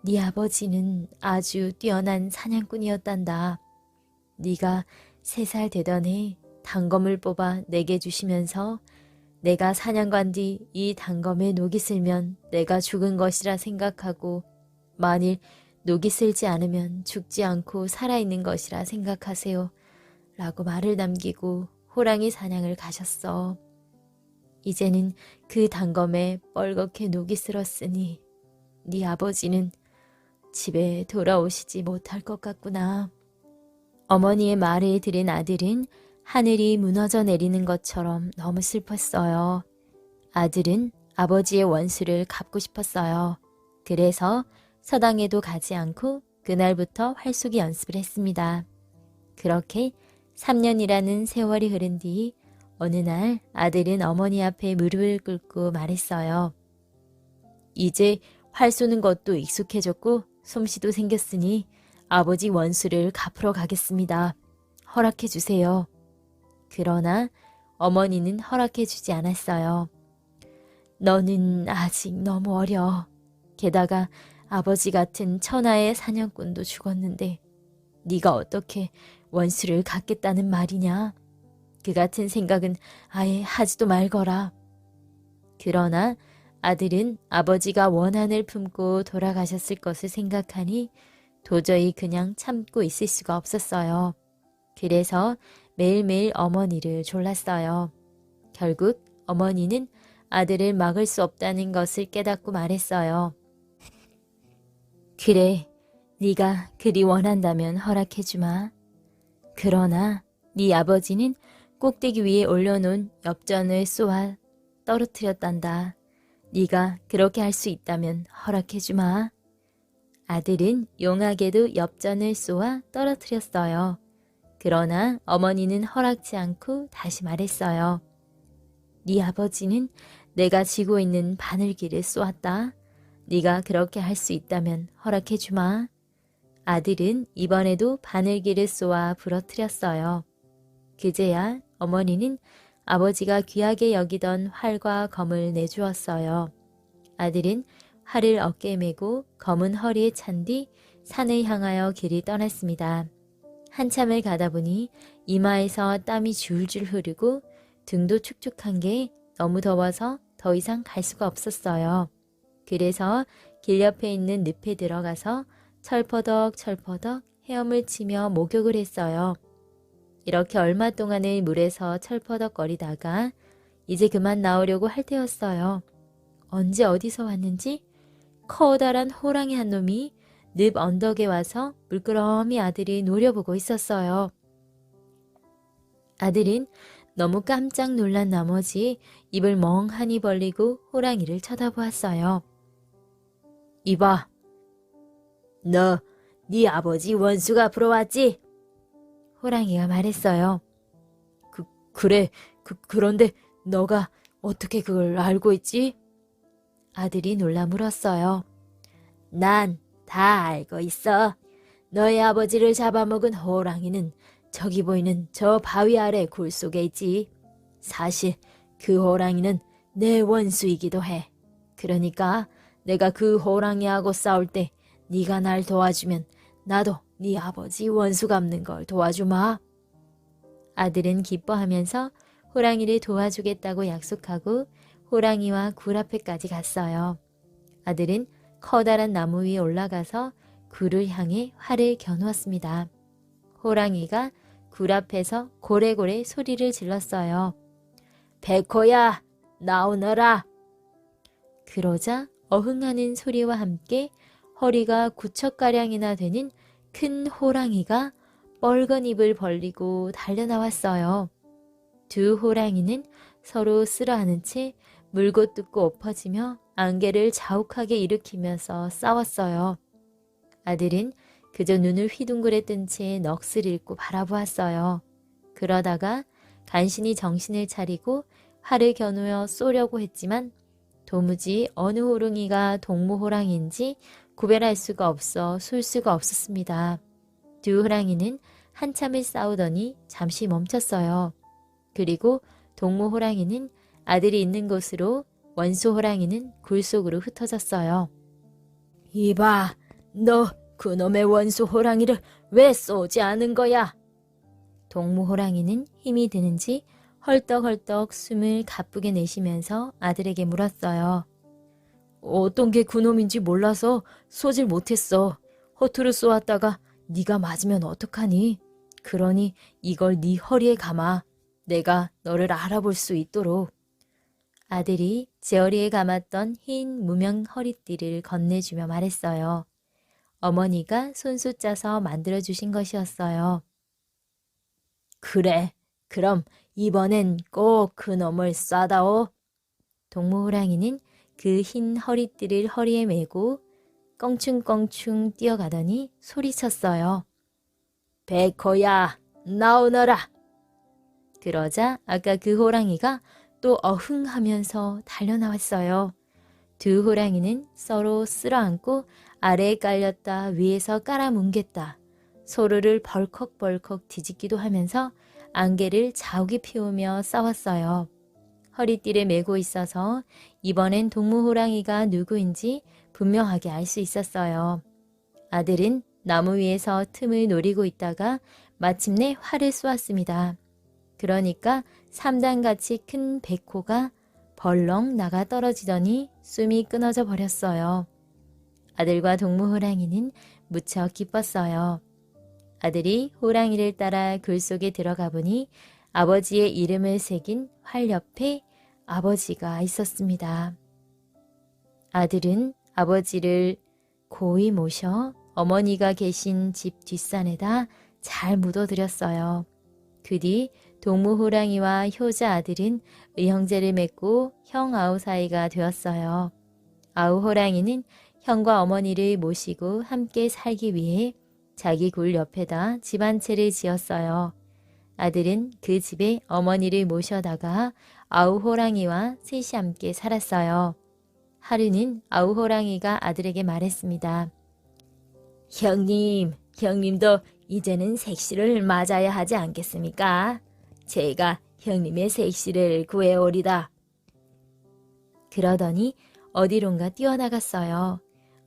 네 아버지는 아주 뛰어난 사냥꾼이었단다. 네가 3살 되던 해 단검을 뽑아 내게 주시면서 내가 사냥간 뒤 이 단검에 녹이 슬면 내가 죽은 것이라 생각하고 만일 녹이 슬지 않으면 죽지 않고 살아있는 것이라 생각하세요. 라고 말을 남기고 호랑이 사냥을 가셨어. 이제는 그 단검에 뻘겋게 녹이 슬었으니 네 아버지는 집에 돌아오시지 못할 것 같구나. 어머니의 말을 들은 아들은 하늘이 무너져 내리는 것처럼 너무 슬펐어요. 아들은 아버지의 원수를 갚고 싶었어요. 그래서 서당에도 가지 않고 그날부터 활쏘기 연습을 했습니다. 그렇게 3년이라는 세월이 흐른 뒤 어느 날 아들은 어머니 앞에 무릎을 꿇고 말했어요. 이제 활 쏘는 것도 익숙해졌고 솜씨도 생겼으니 아버지 원수를 갚으러 가겠습니다. 허락해 주세요. 그러나 어머니는 허락해 주지 않았어요. 너는 아직 너무 어려. 게다가 아버지 같은 천하의 사냥꾼도 죽었는데 네가 어떻게 원수를 갚겠다는 말이냐? 그 같은 생각은 아예 하지도 말거라. 그러나 아들은 아버지가 원한을 품고 돌아가셨을 것을 생각하니 도저히 그냥 참고 있을 수가 없었어요. 그래서 매일매일 어머니를 졸랐어요. 결국 어머니는 아들을 막을 수 없다는 것을 깨닫고 말했어요. 그래, 네가 그리 원한다면 허락해주마. 그러나 네 아버지는 꼭대기 위에 올려놓은 엽전을 쏘아 떨어뜨렸단다. 네가 그렇게 할 수 있다면 허락해주마. 아들은 용하게도 엽전을 쏘아 떨어뜨렸어요. 그러나 어머니는 허락지 않고 다시 말했어요. 네 아버지는 내가 쥐고 있는 바늘기를 쏘았다. 네가 그렇게 할 수 있다면 허락해주마. 아들은 이번에도 바늘기를 쏘아 부러뜨렸어요. 그제야 어머니는 아버지가 귀하게 여기던 활과 검을 내주었어요. 아들은 활을 어깨에 메고 검은 허리에 찬 뒤 산을 향하여 길을 떠났습니다. 한참을 가다 보니 이마에서 땀이 줄줄 흐르고 등도 축축한 게 너무 더워서 더 이상 갈 수가 없었어요. 그래서 길 옆에 있는 늪에 들어가서 철퍼덕 헤엄을 치며 목욕을 했어요. 이렇게 얼마 동안을 물에서 철퍼덕거리다가 이제 그만 나오려고 할 때였어요. 언제 어디서 왔는지 커다란 호랑이 한 놈이 늪 언덕에 와서 물끄러미 아들이 노려보고 있었어요. 아들은 너무 깜짝 놀란 나머지 입을 멍하니 벌리고 호랑이를 쳐다보았어요. 이봐, 너 네 아버지 원수가 앞으로 왔지? 호랑이가 말했어요. 그래, 그런데 너가 어떻게 그걸 알고 있지? 아들이 놀라 물었어요. 난 다 알고 있어. 너의 아버지를 잡아먹은 호랑이는 저기 보이는 저 바위 아래 굴 속에 있지. 사실 그 호랑이는 내 원수이기도 해. 그러니까 내가 그 호랑이하고 싸울 때 네가 날 도와주면 나도 네 아버지 원수 갚는 걸 도와주마. 아들은 기뻐하면서 호랑이를 도와주겠다고 약속하고 호랑이와 굴 앞에까지 갔어요. 아들은 커다란 나무 위에 올라가서 굴을 향해 활을 겨누었습니다. 호랑이가 굴 앞에서 고래고래 소리를 질렀어요. 백호야, 나오너라. 그러자 어흥하는 소리와 함께 허리가 9척가량이나 되는 큰 호랑이가 뻘건 입을 벌리고 달려나왔어요. 두 호랑이는 서로 쓸어안은 채 물고 뜯고 엎어지며 안개를 자욱하게 일으키면서 싸웠어요. 아들은 그저 눈을 휘둥그레 뜬 채 넋을 잃고 바라보았어요. 그러다가 간신히 정신을 차리고 활을 겨누어 쏘려고 했지만 도무지 어느 호랑이가 동무호랑이인지 구별할 수가 없어 쏠 수가 없었습니다. 두 호랑이는 한참을 싸우더니 잠시 멈췄어요. 그리고 동무호랑이는 아들이 있는 곳으로, 원수호랑이는 굴 속으로 흩어졌어요. 이봐, 너 그놈의 원수 호랑이를 왜 쏘지 않은 거야? 동무호랑이는 힘이 드는지 헐떡헐떡 숨을 가쁘게 내쉬면서 아들에게 물었어요. 어떤 게 그놈인지 몰라서 쏘질 못했어. 허투루 쏘았다가 네가 맞으면 어떡하니? 그러니 이걸 네 허리에 감아. 내가 너를 알아볼 수 있도록. 아들이 제 허리에 감았던 흰 무명 허리띠를 건네주며 말했어요. 어머니가 손수 짜서 만들어주신 것이었어요. 그래, 그럼 이번엔 꼭 그놈을 쏴다오. 동무호랑이는 그 흰 허리띠를 허리에 메고 껑충껑충 뛰어가더니 소리쳤어요. 백호야, 나오너라. 그러자 아까 그 호랑이가 또 어흥하면서 달려나왔어요. 두 호랑이는 서로 쓸어안고 아래에 깔렸다 위에서 깔아뭉갰다. 서로를 벌컥벌컥 뒤집기도 하면서 안개를 자욱이 피우며 싸웠어요. 허리띠를 메고 있어서 이번엔 동무호랑이가 누구인지 분명하게 알 수 있었어요. 아들은 나무 위에서 틈을 노리고 있다가 마침내 활을 쏘았습니다. 그러니까 3단같이 큰 백호가 벌렁 나가 떨어지더니 숨이 끊어져 버렸어요. 아들과 동무호랑이는 무척 기뻤어요. 아들이 호랑이를 따라 굴 속에 들어가 보니 아버지의 이름을 새긴 활 옆에 아버지가 있었습니다. 아들은 아버지를 고이 모셔 어머니가 계신 집 뒷산에다 잘 묻어드렸어요. 그 뒤 동무호랑이와 효자 아들은 의형제를 맺고 형 아우 사이가 되었어요. 아우 호랑이는 형과 어머니를 모시고 함께 살기 위해 자기 굴 옆에다 집 한 채를 지었어요. 아들은 그 집에 어머니를 모셔다가 아우 호랑이와 셋이 함께 살았어요. 하루는 아우 호랑이가 아들에게 말했습니다. 형님도 이제는 색시를 맞아야 하지 않겠습니까? 제가 형님의 색시를 구해오리다. 그러더니 어디론가 뛰어나갔어요.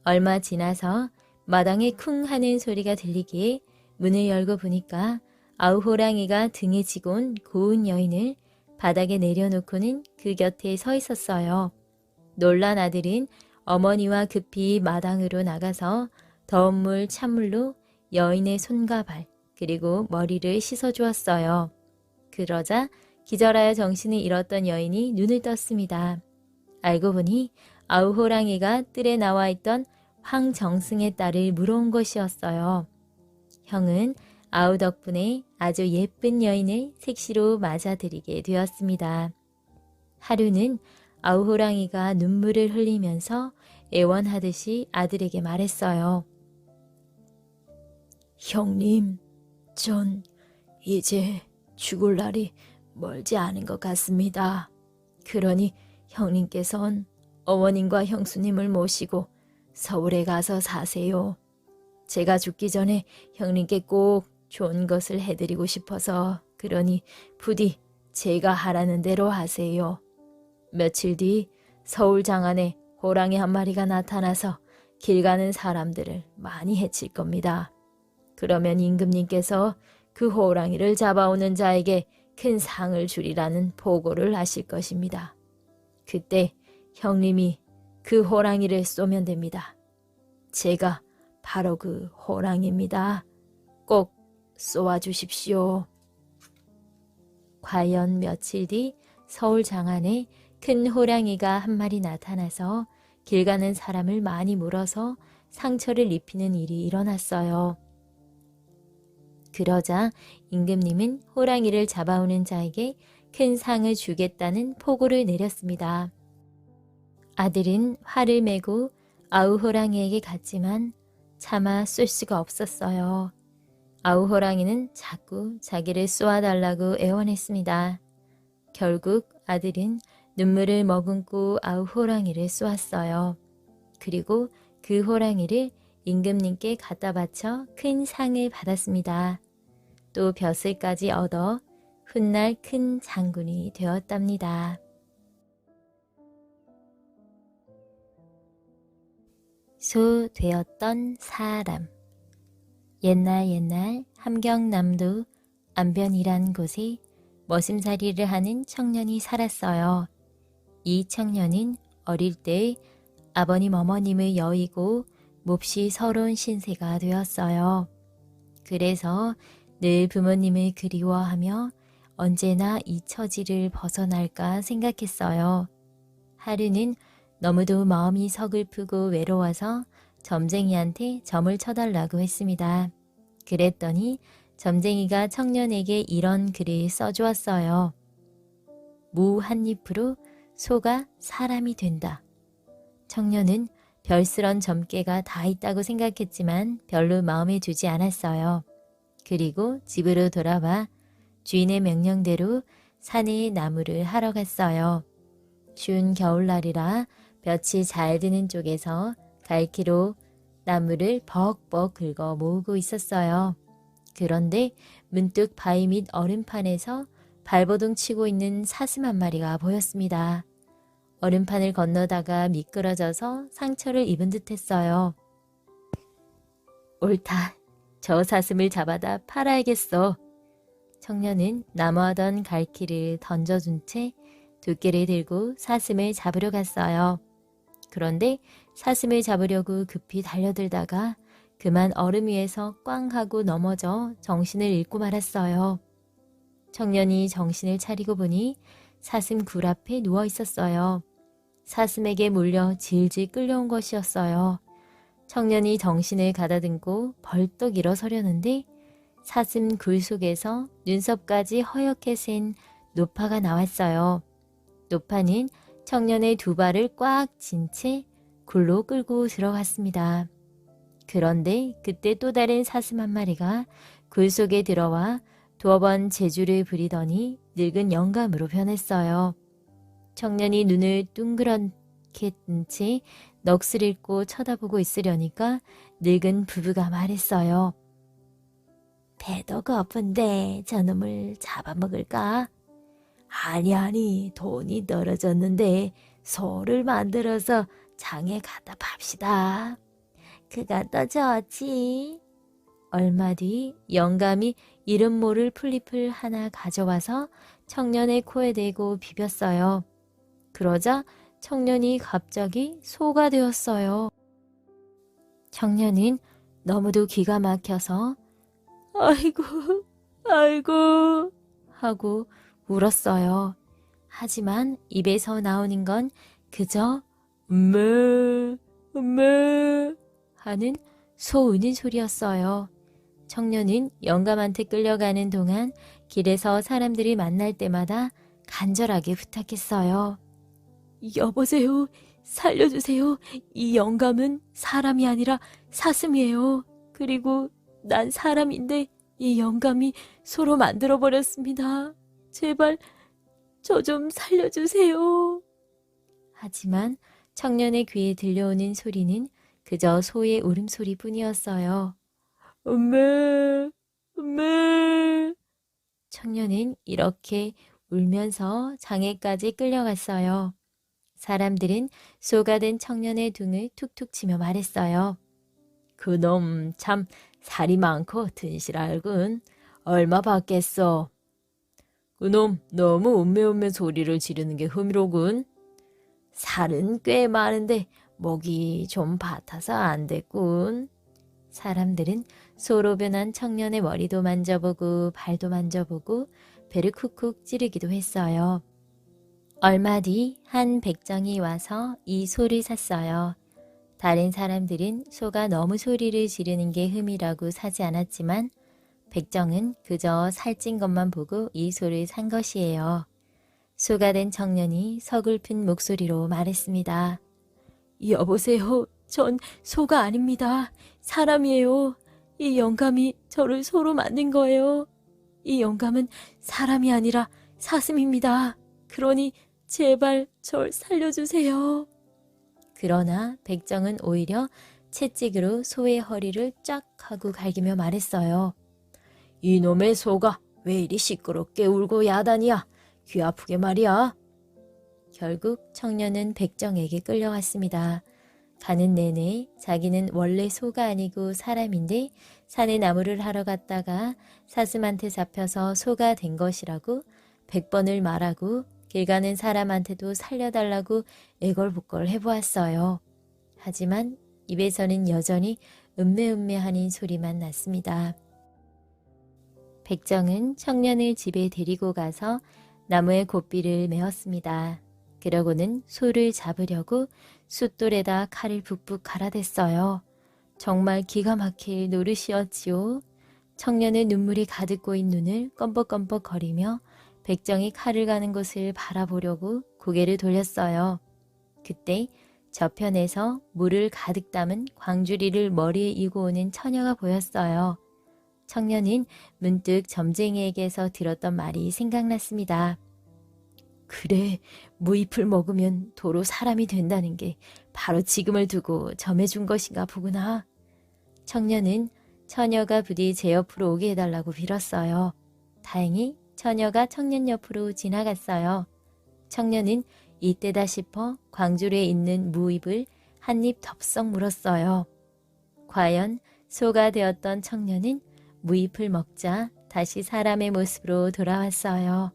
얼마 지나서 마당에 쿵 하는 소리가 들리기에 문을 열고 보니까 아우 호랑이가 등에 지고 온 고운 여인을 바닥에 내려놓고는 그 곁에 서 있었어요. 놀란 아들은 어머니와 급히 마당으로 나가서 더운 물 찬물로 여인의 손과 발 그리고 머리를 씻어주었어요. 그러자 기절하여 정신을 잃었던 여인이 눈을 떴습니다. 알고 보니 아우 호랑이가 뜰에 나와 있던 황정승의 딸을 물어온 것이었어요. 형은 아우 덕분에 아주 예쁜 여인을 색시로 맞아들이게 되었습니다. 하루는 아우 호랑이가 눈물을 흘리면서 애원하듯이 아들에게 말했어요. 형님, 전 이제 죽을 날이 멀지 않은 것 같습니다. 그러니 형님께선 어머님과 형수님을 모시고 서울에 가서 사세요. 제가 죽기 전에 형님께 꼭 좋은 것을 해드리고 싶어서 그러니 부디 제가 하라는 대로 하세요. 며칠 뒤 서울 장안에 호랑이 한 마리가 나타나서 길 가는 사람들을 많이 해칠 겁니다. 그러면 임금님께서 그 호랑이를 잡아오는 자에게 큰 상을 주리라는 보고를 하실 것입니다. 그때 형님이 그 호랑이를 쏘면 됩니다. 제가 바로 그 호랑이입니다. 꼭 쏘아주십시오. 과연 며칠 뒤 서울 장안에 큰 호랑이가 한 마리 나타나서 길 가는 사람을 많이 물어서 상처를 입히는 일이 일어났어요. 그러자 임금님은 호랑이를 잡아오는 자에게 큰 상을 주겠다는 포고를 내렸습니다. 아들은 화를 메고 아우호랑이에게 갔지만 차마 쏠 수가 없었어요. 아우호랑이는 자꾸 자기를 쏘아달라고 애원했습니다. 결국 아들은 눈물을 머금고 아우호랑이를 쏘았어요. 그리고 그 호랑이를 임금님께 갖다 바쳐 큰 상을 받았습니다. 또 벼슬까지 얻어 훗날 큰 장군이 되었답니다. 소 되었던 사람. 옛날 함경남도 안변이란 곳에 머슴살이를 하는 청년이 살았어요. 이 청년은 어릴 때 아버님 어머님을 여의고 몹시 서러운 신세가 되었어요. 그래서 늘 부모님을 그리워하며 언제나 이 처지를 벗어날까 생각했어요. 하루는 너무도 마음이 서글프고 외로워서 점쟁이한테 점을 쳐달라고 했습니다. 그랬더니 점쟁이가 청년에게 이런 글을 써주었어요. 무 한 잎으로 소가 사람이 된다. 청년은 별스런 점괘가 다 있다고 생각했지만 별로 마음에 두지 않았어요. 그리고 집으로 돌아와 주인의 명령대로 산에 나무를 하러 갔어요. 추운 겨울날이라 볕이 잘 드는 쪽에서 갈퀴로 나무를 벅벅 긁어 모으고 있었어요. 그런데 문득 바위 밑 얼음판에서 발버둥 치고 있는 사슴 한 마리가 보였습니다. 얼음판을 건너다가 미끄러져서 상처를 입은 듯 했어요. 옳다. 저 사슴을 잡아다 팔아야겠어. 청년은 나무하던 갈퀴를 던져준 채 두께를 들고 사슴을 잡으려 갔어요. 그런데 사슴을 잡으려고 급히 달려들다가 그만 얼음 위에서 꽝 하고 넘어져 정신을 잃고 말았어요. 청년이 정신을 차리고 보니 사슴 굴 앞에 누워 있었어요. 사슴에게 물려 질질 끌려온 것이었어요. 청년이 정신을 가다듬고 벌떡 일어서려는데 사슴 굴 속에서 눈썹까지 허옇게 센 노파가 나왔어요. 노파는 청년의 두 발을 꽉 쥔 채 굴로 끌고 들어갔습니다. 그런데 그때 또 다른 사슴 한 마리가 굴 속에 들어와 두어 번 재주를 부리더니 늙은 영감으로 변했어요. 청년이 눈을 둥그렇게 뜬 채 넋을 잃고 쳐다보고 있으려니까 늙은 부부가 말했어요. 배도 고픈데 저놈을 잡아먹을까? 아니 돈이 떨어졌는데 소를 만들어서 장에 갖다 팝시다. 그가 더 좋지. 얼마 뒤 영감이 이름 모를 풀잎을 하나 가져와서 청년의 코에 대고 비볐어요. 그러자 청년이 갑자기 소가 되었어요. 청년은 너무도 기가 막혀서 아이고 하고 울었어요. 하지만 입에서 나오는 건 그저 음메 하는 소 우는 소리였어요. 청년은 영감한테 끌려가는 동안 길에서 사람들이 만날 때마다 간절하게 부탁했어요. 여보세요. 살려주세요. 이 영감은 사람이 아니라 사슴이에요. 그리고 난 사람인데 이 영감이 소로 만들어버렸습니다. 제발 저 좀 살려주세요. 하지만 청년의 귀에 들려오는 소리는 그저 소의 울음소리뿐이었어요. 엄마. 청년은 이렇게 울면서 장애까지 끌려갔어요. 사람들은 소가 된 청년의 등을 툭툭 치며 말했어요. 그놈 참 살이 많고 든실하군. 얼마 받겠어? 그놈 너무 음메음메 소리를 지르는 게 흠이로군. 살은 꽤 많은데 목이 좀 밭아서 안 됐군. 사람들은 소로 변한 청년의 머리도 만져보고 발도 만져보고 배를 쿡쿡 찌르기도 했어요. 얼마 뒤 한 백정이 와서 이 소를 샀어요. 다른 사람들은 소가 너무 소리를 지르는 게 흠이라고 사지 않았지만 백정은 그저 살찐 것만 보고 이 소를 산 것이에요. 소가 된 청년이 서글픈 목소리로 말했습니다. 여보세요. 전 소가 아닙니다. 사람이에요. 이 영감이 저를 소로 만든 거예요. 이 영감은 사람이 아니라 사슴입니다. 그러니 제발 절 살려주세요. 그러나 백정은 오히려 채찍으로 소의 허리를 쫙 하고 갈기며 말했어요. 이놈의 소가 왜 이리 시끄럽게 울고 야단이야. 귀 아프게 말이야. 결국 청년은 백정에게 끌려갔습니다. 가는 내내 자기는 원래 소가 아니고 사람인데 산에 나무를 하러 갔다가 사슴한테 잡혀서 소가 된 것이라고 100번을 말하고 길 가는 사람한테도 살려달라고 애걸복걸 해보았어요. 하지만 입에서는 여전히 음메음메하는 소리만 났습니다. 백정은 청년을 집에 데리고 가서 나무에 고삐를 메었습니다. 그러고는 소를 잡으려고 숫돌에다 칼을 북북 갈아댔어요. 정말 기가 막힐 노릇이었지요. 청년의 눈물이 가득 고인 눈을 껌뻑껌뻑 거리며 백정이 칼을 가는 곳을 바라보려고 고개를 돌렸어요. 그때 저편에서 물을 가득 담은 광주리를 머리에 이고 오는 처녀가 보였어요. 청년은 문득 점쟁이에게서 들었던 말이 생각났습니다. 그래, 무잎을 먹으면 도로 사람이 된다는 게 바로 지금을 두고 점해준 것인가 보구나. 청년은 처녀가 부디 제 옆으로 오게 해달라고 빌었어요. 다행히 처녀가 청년 옆으로 지나갔어요. 청년은 이때다 싶어 광주리에 있는 무잎을 한 입 덥석 물었어요. 과연 소가 되었던 청년은 무잎을 먹자 다시 사람의 모습으로 돌아왔어요.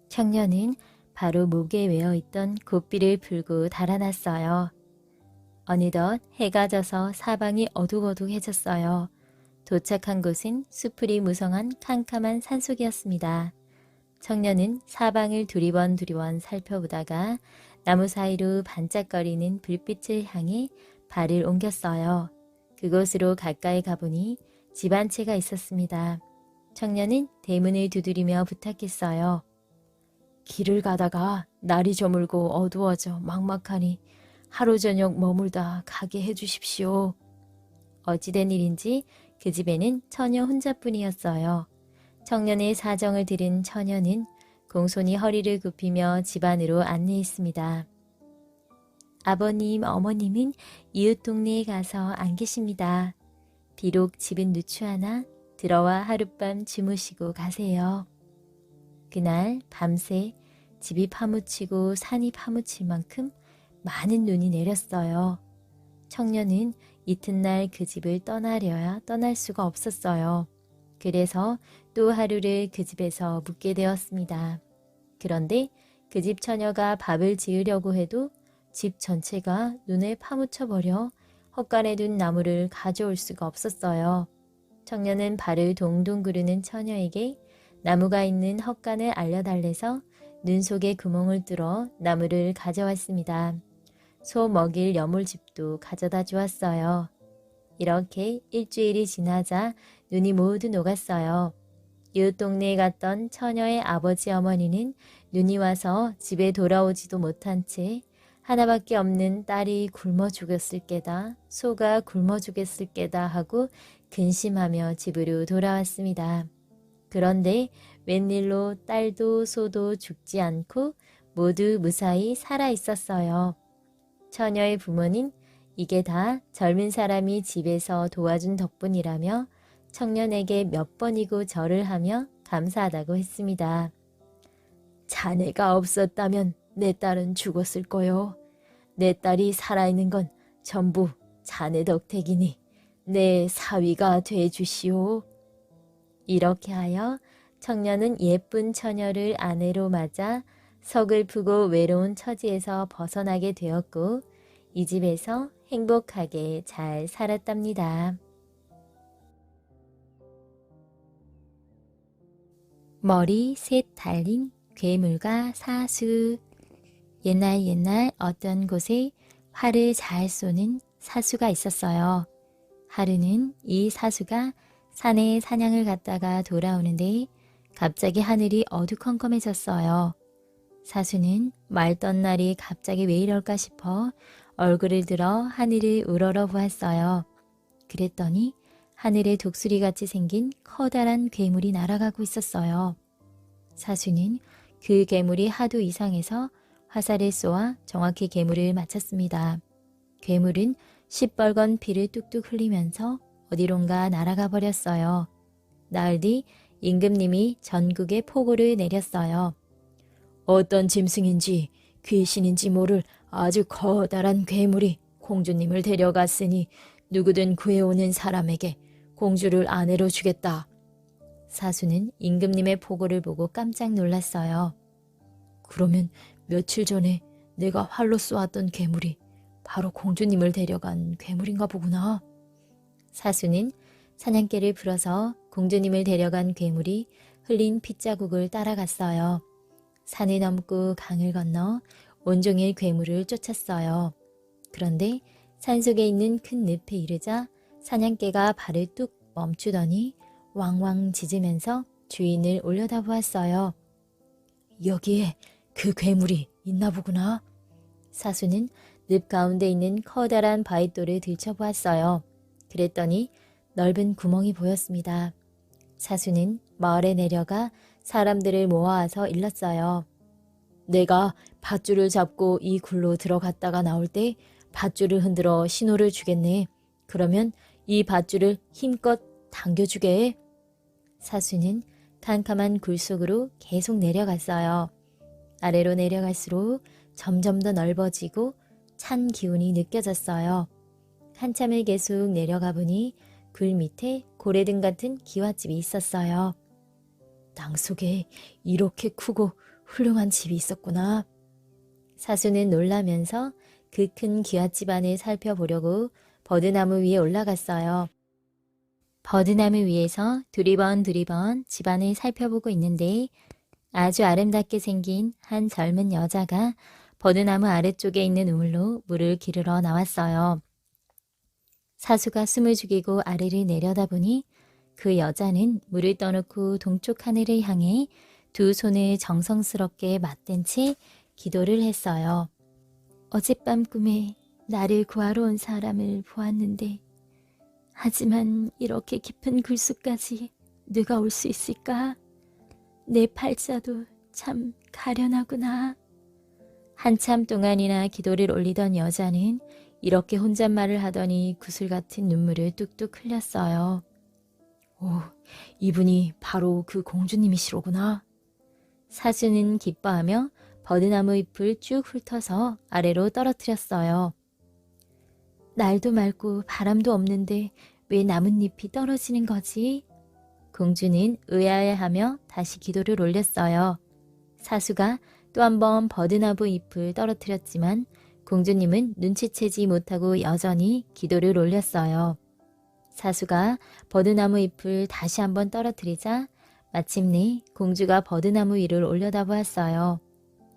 청년은 바로 목에 메어있던 고삐를 풀고 달아났어요. 어느덧 해가 져서 사방이 어둑어둑해졌어요. 도착한 곳은 수풀이 무성한 캄캄한 산속이었습니다. 청년은 사방을 두리번 살펴보다가 나무 사이로 반짝거리는 불빛을 향해 발을 옮겼어요. 그곳으로 가까이 가보니 집 한 채가 있었습니다. 청년은 대문을 두드리며 부탁했어요. 길을 가다가 날이 저물고 어두워져 막막하니 하루 저녁 머물다 가게 해주십시오. 어찌된 일인지 그 집에는 처녀 혼자뿐이었어요. 청년의 사정을 들은 처녀는 공손히 허리를 굽히며 집 안으로 안내했습니다. 아버님, 어머님은 이웃 동네에 가서 안 계십니다. 비록 집은 누추하나 들어와 하룻밤 주무시고 가세요. 그날 밤새 집이 파묻히고 산이 파묻힐 만큼 많은 눈이 내렸어요. 청년은 이튿날 그 집을 떠나려야 떠날 수가 없었어요. 그래서 또 하루를 그 집에서 묵게 되었습니다. 그런데 그 집 처녀가 밥을 지으려고 해도 집 전체가 눈에 파묻혀버려 헛간에 둔 나무를 가져올 수가 없었어요. 청년은 발을 동동 구르는 처녀에게 나무가 있는 헛간을 알려달래서 눈 속에 구멍을 뚫어 나무를 가져왔습니다. 소 먹일 여물집도 가져다 주었어요. 이렇게 일주일이 지나자 눈이 모두 녹았어요. 이웃 동네에 갔던 처녀의 아버지 어머니는 눈이 와서 집에 돌아오지도 못한 채 하나밖에 없는 딸이 굶어 죽었을 게다, 소가 굶어 죽었을 게다 하고 근심하며 집으로 돌아왔습니다. 그런데 웬일로 딸도 소도 죽지 않고 모두 무사히 살아 있었어요. 처녀의 부모는 이게 다 젊은 사람이 집에서 도와준 덕분이라며 청년에게 몇 번이고 절을 하며 감사하다고 했습니다. 자네가 없었다면 내 딸은 죽었을 거요. 내 딸이 살아있는 건 전부 자네 덕택이니 내 사위가 돼 주시오. 이렇게 하여 청년은 예쁜 처녀를 아내로 맞아 서글프고 외로운 처지에서 벗어나게 되었고 이 집에서 행복하게 잘 살았답니다. 머리 셋 달린 괴물과 사수. 옛날 어떤 곳에 활을 잘 쏘는 사수가 있었어요. 하루는 이 사수가 산에 사냥을 갔다가 돌아오는데 갑자기 하늘이 어두컴컴해졌어요. 사수는 맑던 날이 갑자기 왜 이럴까 싶어 얼굴을 들어 하늘을 우러러 보았어요. 그랬더니 하늘에 독수리같이 생긴 커다란 괴물이 날아가고 있었어요. 사수는 그 괴물이 하도 이상해서 화살을 쏘아 정확히 괴물을 맞췄습니다. 괴물은 시뻘건 피를 뚝뚝 흘리면서 어디론가 날아가 버렸어요. 나흘 뒤 임금님이 전국에 포고를 내렸어요. 어떤 짐승인지 귀신인지 모를 아주 커다란 괴물이 공주님을 데려갔으니 누구든 구해오는 사람에게 공주를 아내로 주겠다. 사수는 임금님의 포고를 보고 깜짝 놀랐어요. 그러면 며칠 전에 내가 활로 쏘았던 괴물이 바로 공주님을 데려간 괴물인가 보구나. 사수는 사냥개를 불어서 공주님을 데려간 괴물이 흘린 핏자국을 따라갔어요. 산을 넘고 강을 건너 온종일 괴물을 쫓았어요. 그런데 산속에 있는 큰 늪에 이르자 사냥개가 발을 뚝 멈추더니 왕왕 짖으면서 주인을 올려다보았어요. 여기에 그 괴물이 있나 보구나. 사수는 늪 가운데 있는 커다란 바위돌을 들춰보았어요. 그랬더니 넓은 구멍이 보였습니다. 사수는 마을에 내려가 사람들을 모아서 일렀어요. 내가 밧줄을 잡고 이 굴로 들어갔다가 나올 때 밧줄을 흔들어 신호를 주겠네. 그러면 이 밧줄을 힘껏 당겨주게 해. 사수는 캄캄한 굴 속으로 계속 내려갔어요. 아래로 내려갈수록 점점 더 넓어지고 찬 기운이 느껴졌어요. 한참을 계속 내려가 보니 굴 밑에 고래등 같은 기와집이 있었어요. 땅속에 이렇게 크고 훌륭한 집이 있었구나. 사수는 놀라면서 그 큰 기와집 안을 살펴보려고 버드나무 위에 올라갔어요. 버드나무 위에서 두리번 집안을 살펴보고 있는데 아주 아름답게 생긴 한 젊은 여자가 버드나무 아래쪽에 있는 우물로 물을 기르러 나왔어요. 사수가 숨을 죽이고 아래를 내려다보니 그 여자는 물을 떠놓고 동쪽 하늘을 향해 두 손을 정성스럽게 맞댄 채 기도를 했어요. 어젯밤 꿈에 나를 구하러 온 사람을 보았는데 하지만 이렇게 깊은 굴속까지 누가 올 수 있을까? 내 팔자도 참 가련하구나. 한참 동안이나 기도를 올리던 여자는 이렇게 혼잣말을 하더니 구슬 같은 눈물을 뚝뚝 흘렸어요. 오, 이분이 바로 그 공주님이시로구나. 사수는 기뻐하며 버드나무 잎을 쭉 훑어서 아래로 떨어뜨렸어요. 날도 맑고 바람도 없는데 왜 나뭇잎이 떨어지는 거지? 공주는 의아해하며 다시 기도를 올렸어요. 사수가 또 한 번 버드나무 잎을 떨어뜨렸지만 공주님은 눈치채지 못하고 여전히 기도를 올렸어요. 사수가 버드나무 잎을 다시 한번 떨어뜨리자 마침내 공주가 버드나무 위를 올려다보았어요.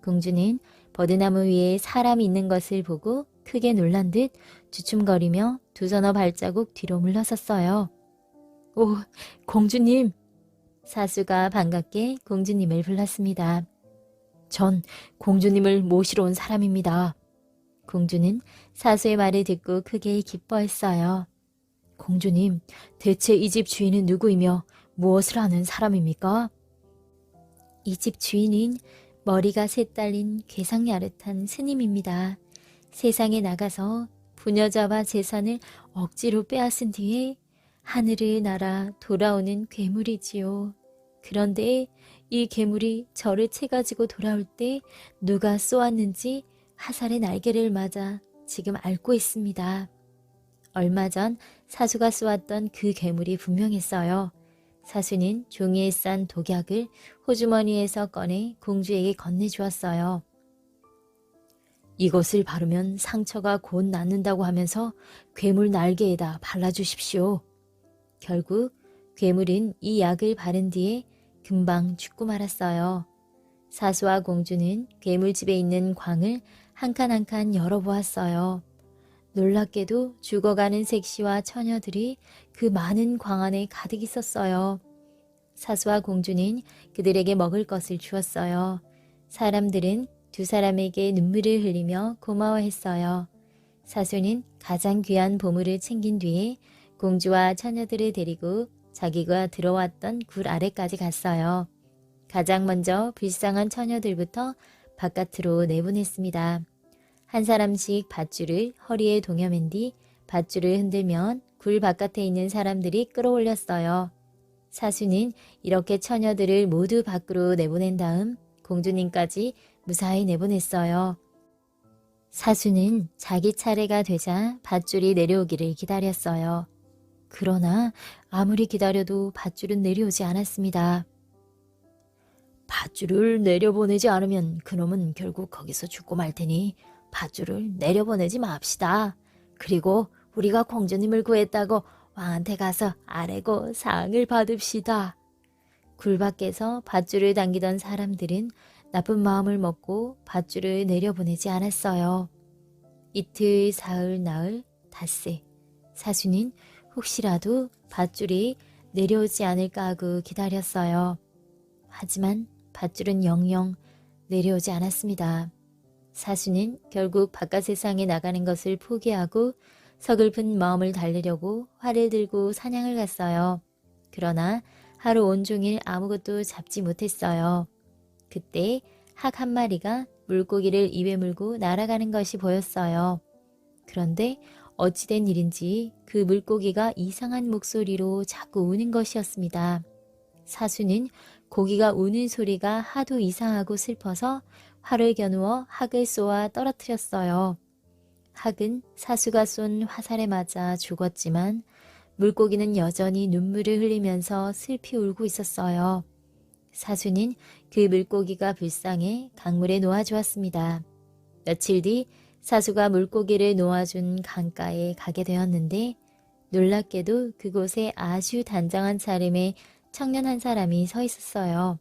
공주는 버드나무 위에 사람이 있는 것을 보고 크게 놀란 듯 주춤거리며 두서너 발자국 뒤로 물러섰어요. 오, 공주님! 사수가 반갑게 공주님을 불렀습니다. 전 공주님을 모시러 온 사람입니다. 공주는 사수의 말을 듣고 크게 기뻐했어요. 공주님, 대체 이 집 주인은 누구이며 무엇을 하는 사람입니까? 이 집 주인은 머리가 셋 달린 괴상야릇한 스님입니다. 세상에 나가서 부녀자와 재산을 억지로 빼앗은 뒤에 하늘을 날아 돌아오는 괴물이지요. 그런데 이 괴물이 저를 채가지고 돌아올 때 누가 쏘았는지 화살의 날개를 맞아 지금 앓고 있습니다. 얼마 전 사수가 쏘았던 그 괴물이 분명했어요. 사수는 종이에 싼 독약을 호주머니에서 꺼내 공주에게 건네주었어요. 이것을 바르면 상처가 곧 낫는다고 하면서 괴물 날개에다 발라주십시오. 결국 괴물은 이 약을 바른 뒤에 금방 죽고 말았어요. 사수와 공주는 괴물집에 있는 광을 한 칸 한 칸 열어보았어요. 놀랍게도 죽어가는 색시와 처녀들이 그 많은 광 안에 가득 있었어요. 사수와 공주는 그들에게 먹을 것을 주었어요. 사람들은 두 사람에게 눈물을 흘리며 고마워했어요. 사수는 가장 귀한 보물을 챙긴 뒤에 공주와 처녀들을 데리고 자기가 들어왔던 굴 아래까지 갔어요. 가장 먼저 불쌍한 처녀들부터 바깥으로 내보냈습니다. 한 사람씩 밧줄을 허리에 동여맨 뒤 밧줄을 흔들면 굴 바깥에 있는 사람들이 끌어올렸어요. 사수는 이렇게 처녀들을 모두 밖으로 내보낸 다음 공주님까지 무사히 내보냈어요. 사수는 자기 차례가 되자 밧줄이 내려오기를 기다렸어요. 그러나 아무리 기다려도 밧줄은 내려오지 않았습니다. 밧줄을 내려보내지 않으면 그놈은 결국 거기서 죽고 말 테니 밧줄을 내려보내지 맙시다. 그리고 우리가 공주님을 구했다고 왕한테 가서 아뢰고 상을 받읍시다. 굴 밖에서 밧줄을 당기던 사람들은 나쁜 마음을 먹고 밧줄을 내려보내지 않았어요. 이틀, 사흘, 나흘, 닷새. 사수는 혹시라도 밧줄이 내려오지 않을까 하고 기다렸어요. 하지만 밧줄은 영영 내려오지 않았습니다. 사수는 결국 바깥 세상에 나가는 것을 포기하고 서글픈 마음을 달래려고 활을 들고 사냥을 갔어요. 그러나 하루 온종일 아무것도 잡지 못했어요. 그때 학 한 마리가 물고기를 입에 물고 날아가는 것이 보였어요. 그런데 어찌된 일인지 그 물고기가 이상한 목소리로 자꾸 우는 것이었습니다. 사수는 고기가 우는 소리가 하도 이상하고 슬퍼서 활을 겨누어 학을 쏘아 떨어뜨렸어요. 학은 사수가 쏜 화살에 맞아 죽었지만 물고기는 여전히 눈물을 흘리면서 슬피 울고 있었어요. 사수는 그 물고기가 불쌍해 강물에 놓아주었습니다. 며칠 뒤 사수가 물고기를 놓아준 강가에 가게 되었는데 놀랍게도 그곳에 아주 단정한 차림의 청년 한 사람이 서 있었어요.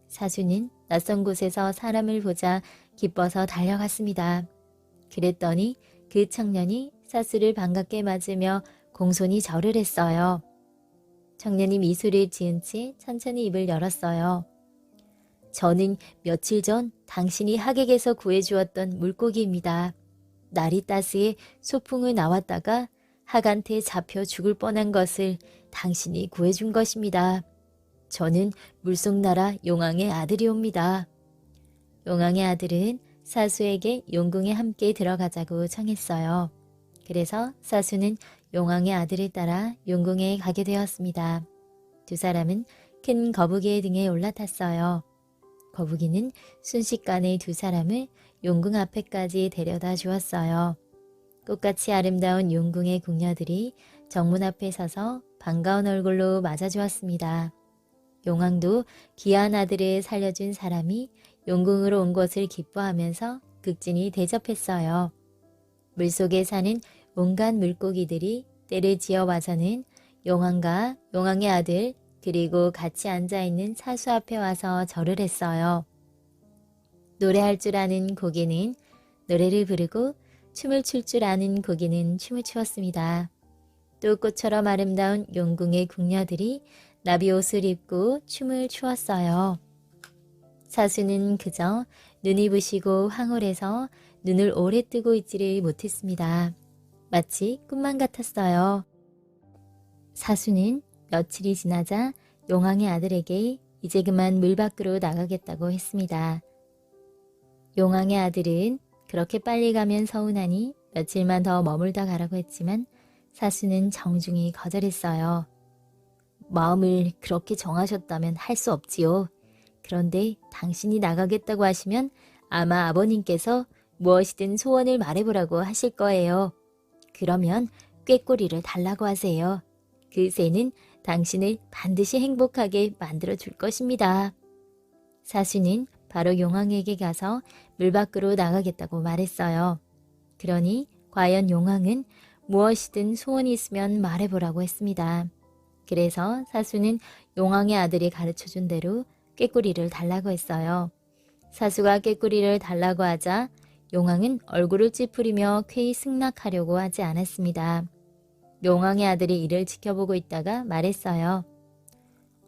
사수는 낯선 곳에서 사람을 보자 기뻐서 달려갔습니다. 그랬더니 그 청년이 사수를 반갑게 맞으며 공손히 절을 했어요. 청년이 미소를 지은 채 천천히 입을 열었어요. 저는 며칠 전 당신이 하객에서 구해주었던 물고기입니다. 날이 따스해 소풍을 나왔다가 학한테 잡혀 죽을 뻔한 것을 당신이 구해준 것입니다. 저는 물속나라 용왕의 아들이옵니다. 용왕의 아들은 사수에게 용궁에 함께 들어가자고 청했어요. 그래서 사수는 용왕의 아들을 따라 용궁에 가게 되었습니다. 두 사람은 큰 거북이의 등에 올라탔어요. 거북이는 순식간에 두 사람을 용궁 앞에까지 데려다 주었어요. 꽃같이 아름다운 용궁의 궁녀들이 정문 앞에 서서 반가운 얼굴로 맞아주었습니다. 용왕도 귀한 아들을 살려준 사람이 용궁으로 온 것을 기뻐하면서 극진히 대접했어요. 물속에 사는 온갖 물고기들이 때를 지어와서는 용왕과 용왕의 아들 그리고 같이 앉아있는 사수 앞에 와서 절을 했어요. 노래할 줄 아는 고기는 노래를 부르고 춤을 출 줄 아는 고기는 춤을 추었습니다. 또 꽃처럼 아름다운 용궁의 궁녀들이 나비 옷을 입고 춤을 추었어요. 사수는 그저 눈이 부시고 황홀해서 눈을 오래 뜨고 있지를 못했습니다. 마치 꿈만 같았어요. 사수는 며칠이 지나자 용왕의 아들에게 이제 그만 물 밖으로 나가겠다고 했습니다. 용왕의 아들은 그렇게 빨리 가면 서운하니 며칠만 더 머물다 가라고 했지만 사수는 정중히 거절했어요. 마음을 그렇게 정하셨다면 할 수 없지요. 그런데 당신이 나가겠다고 하시면 아마 아버님께서 무엇이든 소원을 말해보라고 하실 거예요. 그러면 꾀꼬리를 달라고 하세요. 그 새는 당신을 반드시 행복하게 만들어 줄 것입니다. 사수는 바로 용왕에게 가서 물 밖으로 나가겠다고 말했어요. 그러니 과연 용왕은 무엇이든 소원이 있으면 말해보라고 했습니다. 그래서 사수는 용왕의 아들이 가르쳐준 대로 꾀꼬리를 달라고 했어요. 사수가 꾀꼬리를 달라고 하자 용왕은 얼굴을 찌푸리며 쾌히 승낙하려고 하지 않았습니다. 용왕의 아들이 이를 지켜보고 있다가 말했어요.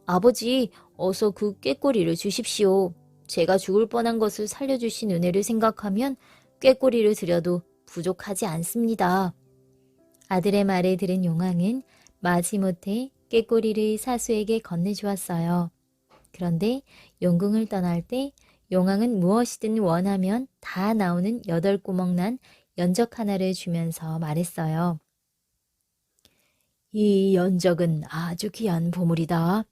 아버지, 어서 그 꾀꼬리를 주십시오. 제가 죽을 뻔한 것을 살려주신 은혜를 생각하면 꾀꼬리를 드려도 부족하지 않습니다. 아들의 말을 들은 용왕은 마지못해 꾀꼬리를 사수에게 건네주었어요. 그런데 용궁을 떠날 때 용왕은 무엇이든 원하면 다 나오는 8구멍 난 연적 하나를 주면서 말했어요. 이 연적은 아주 귀한 보물이다.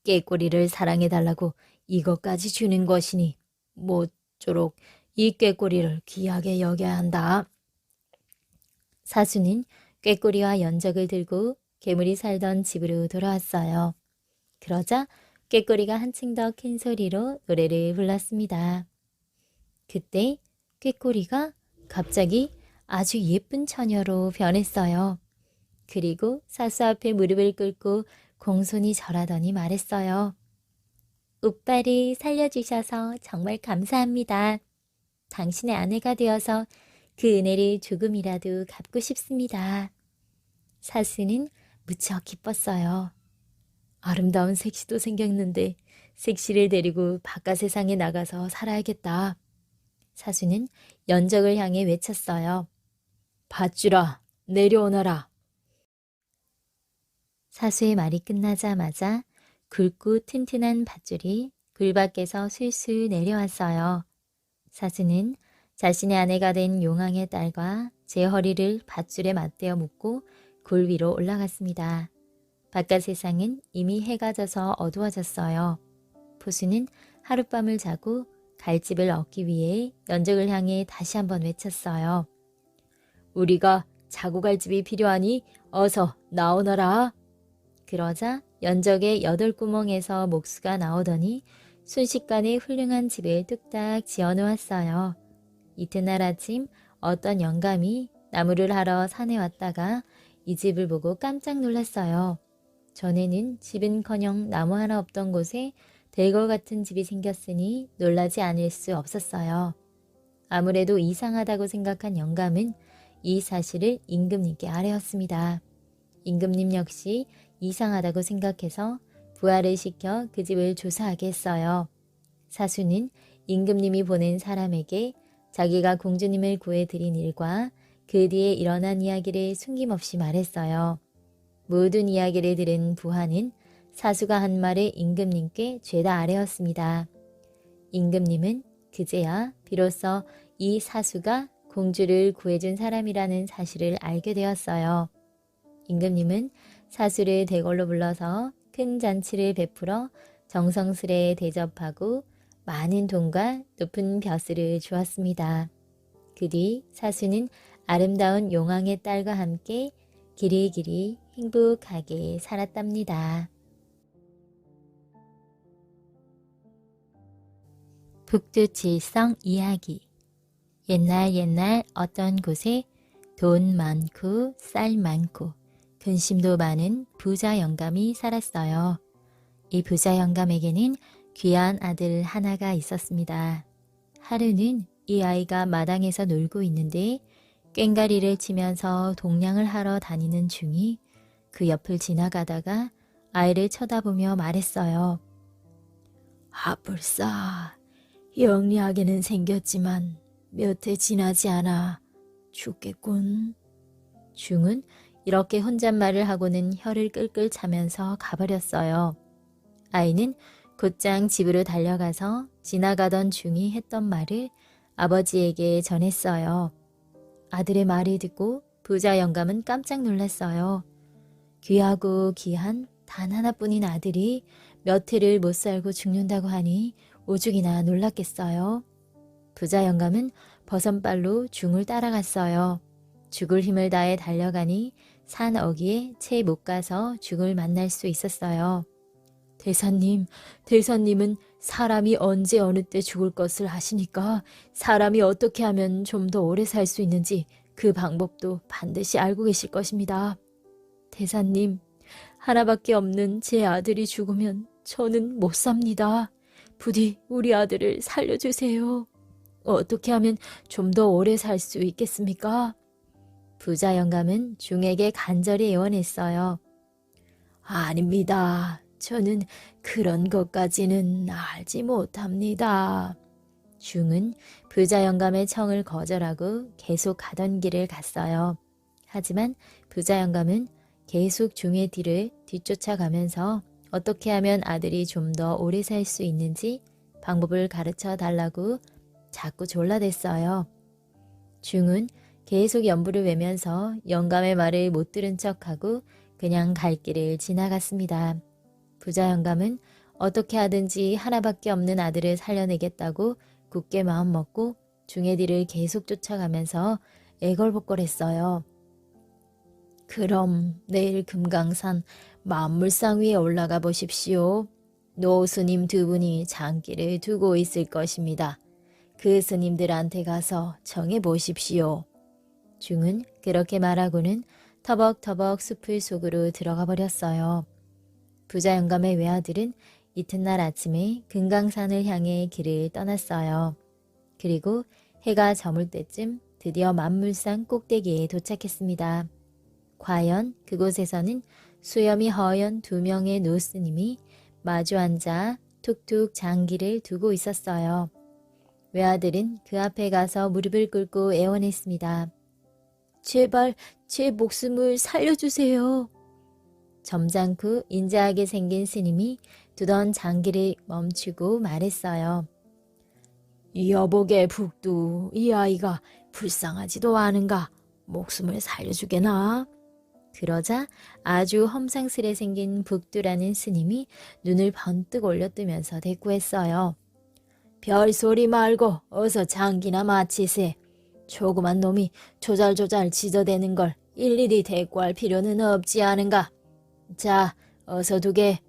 꾀꼬리를 사랑해달라고 이것까지 주는 것이니 모쪼록 이 꾀꼬리를 귀하게 여겨야 한다. 사수는 꾀꼬리와 연적을 들고 괴물이 살던 집으로 돌아왔어요. 그러자 꾀꼬리가 한층 더 큰 소리로 노래를 불렀습니다. 그때 꾀꼬리가 갑자기 아주 예쁜 처녀로 변했어요. 그리고 사수 앞에 무릎을 꿇고 공손히 절하더니 말했어요. 오빠를 살려주셔서 정말 감사합니다. 당신의 아내가 되어서 그 은혜를 조금이라도 갚고 싶습니다. 사수는 무척 기뻤어요. 아름다운 색시도 생겼는데 색시를 데리고 바깥 세상에 나가서 살아야겠다. 사수는 연적을 향해 외쳤어요. 밧줄아, 내려오너라. 사수의 말이 끝나자마자 굵고 튼튼한 밧줄이 굴 밖에서 술술 내려왔어요. 사수는 자신의 아내가 된 용왕의 딸과 제 허리를 밧줄에 맞대어 묶고 굴 위로 올라갔습니다. 바깥 세상은 이미 해가 져서 어두워졌어요. 포수는 하룻밤을 자고 갈집을 얻기 위해 연적을 향해 다시 한번 외쳤어요. 우리가 자고 갈 집이 필요하니 어서 나오너라. 그러자 연적의 8구멍에서 목수가 나오더니 순식간에 훌륭한 집을 뚝딱 지어놓았어요. 이튿날 아침 어떤 영감이 나무를 하러 산에 왔다가 이 집을 보고 깜짝 놀랐어요. 전에는 집은커녕 나무 하나 없던 곳에 대궐 같은 집이 생겼으니 놀라지 않을 수 없었어요. 아무래도 이상하다고 생각한 영감은 이 사실을 임금님께 아뢰었습니다. 임금님 역시 이상하다고 생각해서 부하를 시켜 그 집을 조사하게 했어요. 사수는 임금님이 보낸 사람에게 자기가 공주님을 구해드린 일과 그 뒤에 일어난 이야기를 숨김없이 말했어요. 모든 이야기를 들은 부하는 사수가 한 말을 임금님께 죄다 아뢰었습니다. 임금님은 그제야 비로소 이 사수가 공주를 구해준 사람이라는 사실을 알게 되었어요. 임금님은 사수를 대궐로 불러서 큰 잔치를 베풀어 정성스레 대접하고 많은 돈과 높은 벼슬을 주었습니다. 그 뒤 사수는 아름다운 용왕의 딸과 함께 길이길이 행복하게 살았답니다. 북두칠성 이야기. 옛날 어떤 곳에 돈 많고 쌀 많고 근심도 많은 부자 영감이 살았어요. 이 부자 영감에게는 귀한 아들 하나가 있었습니다. 하루는 이 아이가 마당에서 놀고 있는데 꽹과리를 치면서 동냥을 하러 다니는 중이 그 옆을 지나가다가 아이를 쳐다보며 말했어요. 아뿔싸, 영리하게는 생겼지만 몇 해 지나지 않아 죽겠군. 중은 이렇게 혼잣말을 하고는 혀를 끌끌 차면서 가버렸어요. 아이는 곧장 집으로 달려가서 지나가던 중이 했던 말을 아버지에게 전했어요. 아들의 말을 듣고 부자 영감은 깜짝 놀랐어요. 귀하고 귀한 단 하나뿐인 아들이 몇 해를 못 살고 죽는다고 하니 오죽이나 놀랐겠어요. 부자 영감은 버선발로 중을 따라갔어요. 죽을 힘을 다해 달려가니 산 어귀에 채 못 가서 중을 만날 수 있었어요. 대사님은 사람이 언제 어느 때 죽을 것을 아시니까 사람이 어떻게 하면 좀 더 오래 살 수 있는지 그 방법도 반드시 알고 계실 것입니다. 대사님, 하나밖에 없는 제 아들이 죽으면 저는 못 삽니다. 부디 우리 아들을 살려주세요. 어떻게 하면 좀 더 오래 살 수 있겠습니까? 부자 영감은 중에게 간절히 애원했어요. 아닙니다. 저는 그런 것까지는 알지 못합니다. 중은 부자 영감의 청을 거절하고 계속 가던 길을 갔어요. 하지만 부자 영감은 계속 중의 뒤를 뒤쫓아가면서 어떻게 하면 아들이 좀 더 오래 살 수 있는지 방법을 가르쳐 달라고 자꾸 졸라댔어요. 중은 계속 연부를 외면서 영감의 말을 못 들은 척하고 그냥 갈 길을 지나갔습니다. 부자 영감은 어떻게 하든지 하나밖에 없는 아들을 살려내겠다고 굳게 마음먹고 중의 뒤를 계속 쫓아가면서 애걸복걸했어요. 그럼 내일 금강산 만물상 위에 올라가 보십시오. 노스님 두 분이 장기를 두고 있을 것입니다. 그 스님들한테 가서 청해 보십시오. 중은 그렇게 말하고는 터벅터벅 숲을 속으로 들어가 버렸어요. 부자 영감의 외아들은 이튿날 아침에 금강산을 향해 길을 떠났어요. 그리고 해가 저물 때쯤 드디어 만물산 꼭대기에 도착했습니다. 과연 그곳에서는 수염이 허연 2명의 노스님이 마주 앉아 툭툭 장기를 두고 있었어요. 외아들은 그 앞에 가서 무릎을 꿇고 애원했습니다. 제발 제 목숨을 살려주세요. 점잖고 인자하게 생긴 스님이 두던 장기를 멈추고 말했어요. 여복의 북두 이 아이가 불쌍하지도 않은가 목숨을 살려주게나. 그러자 아주 험상스레 생긴 북두라는 스님이 눈을 번뜩 올려뜨면서 대꾸했어요. 별소리 말고 어서 장기나 마치세. 조그만 놈이 조잘조잘 짖어대는 걸 일일이 대꾸할 필요는 없지 않은가. 자, 어서 두게.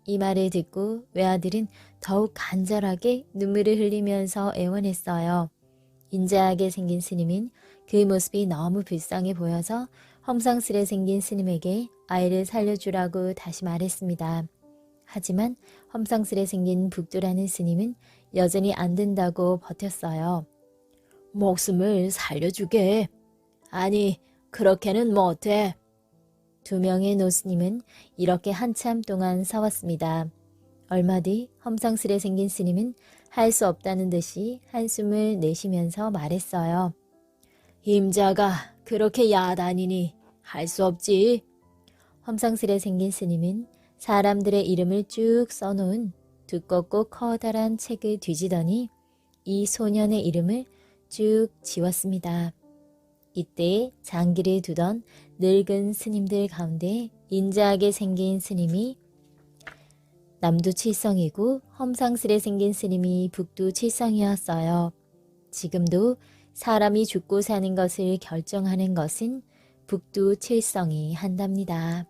이 말을 듣고 외아들은 더욱 간절하게 눈물을 흘리면서 애원했어요. 인자하게 생긴 스님은 그 모습이 너무 불쌍해 보여서 험상스레 생긴 스님에게 아이를 살려주라고 다시 말했습니다. 하지만 험상스레 생긴 북두라는 스님은 여전히 안 된다고 버텼어요. 목숨을 살려주게. 아니, 그렇게는 못해. 2명의 노스님은 이렇게 한참 동안 싸웠습니다. 얼마 뒤 험상스레 생긴 스님은 할 수 없다는 듯이 한숨을 내쉬면서 말했어요. 임자가 그렇게 야단이니 할 수 없지. 험상스레 생긴 스님은 사람들의 이름을 쭉 써놓은 두껍고 커다란 책을 뒤지더니 이 소년의 이름을 쭉 지웠습니다. 이때 장기를 두던 늙은 스님들 가운데 인자하게 생긴 스님이 남두 칠성이고 험상스레 생긴 스님이 북두 칠성이었어요. 지금도 사람이 죽고 사는 것을 결정하는 것은 북두 칠성이 한답니다.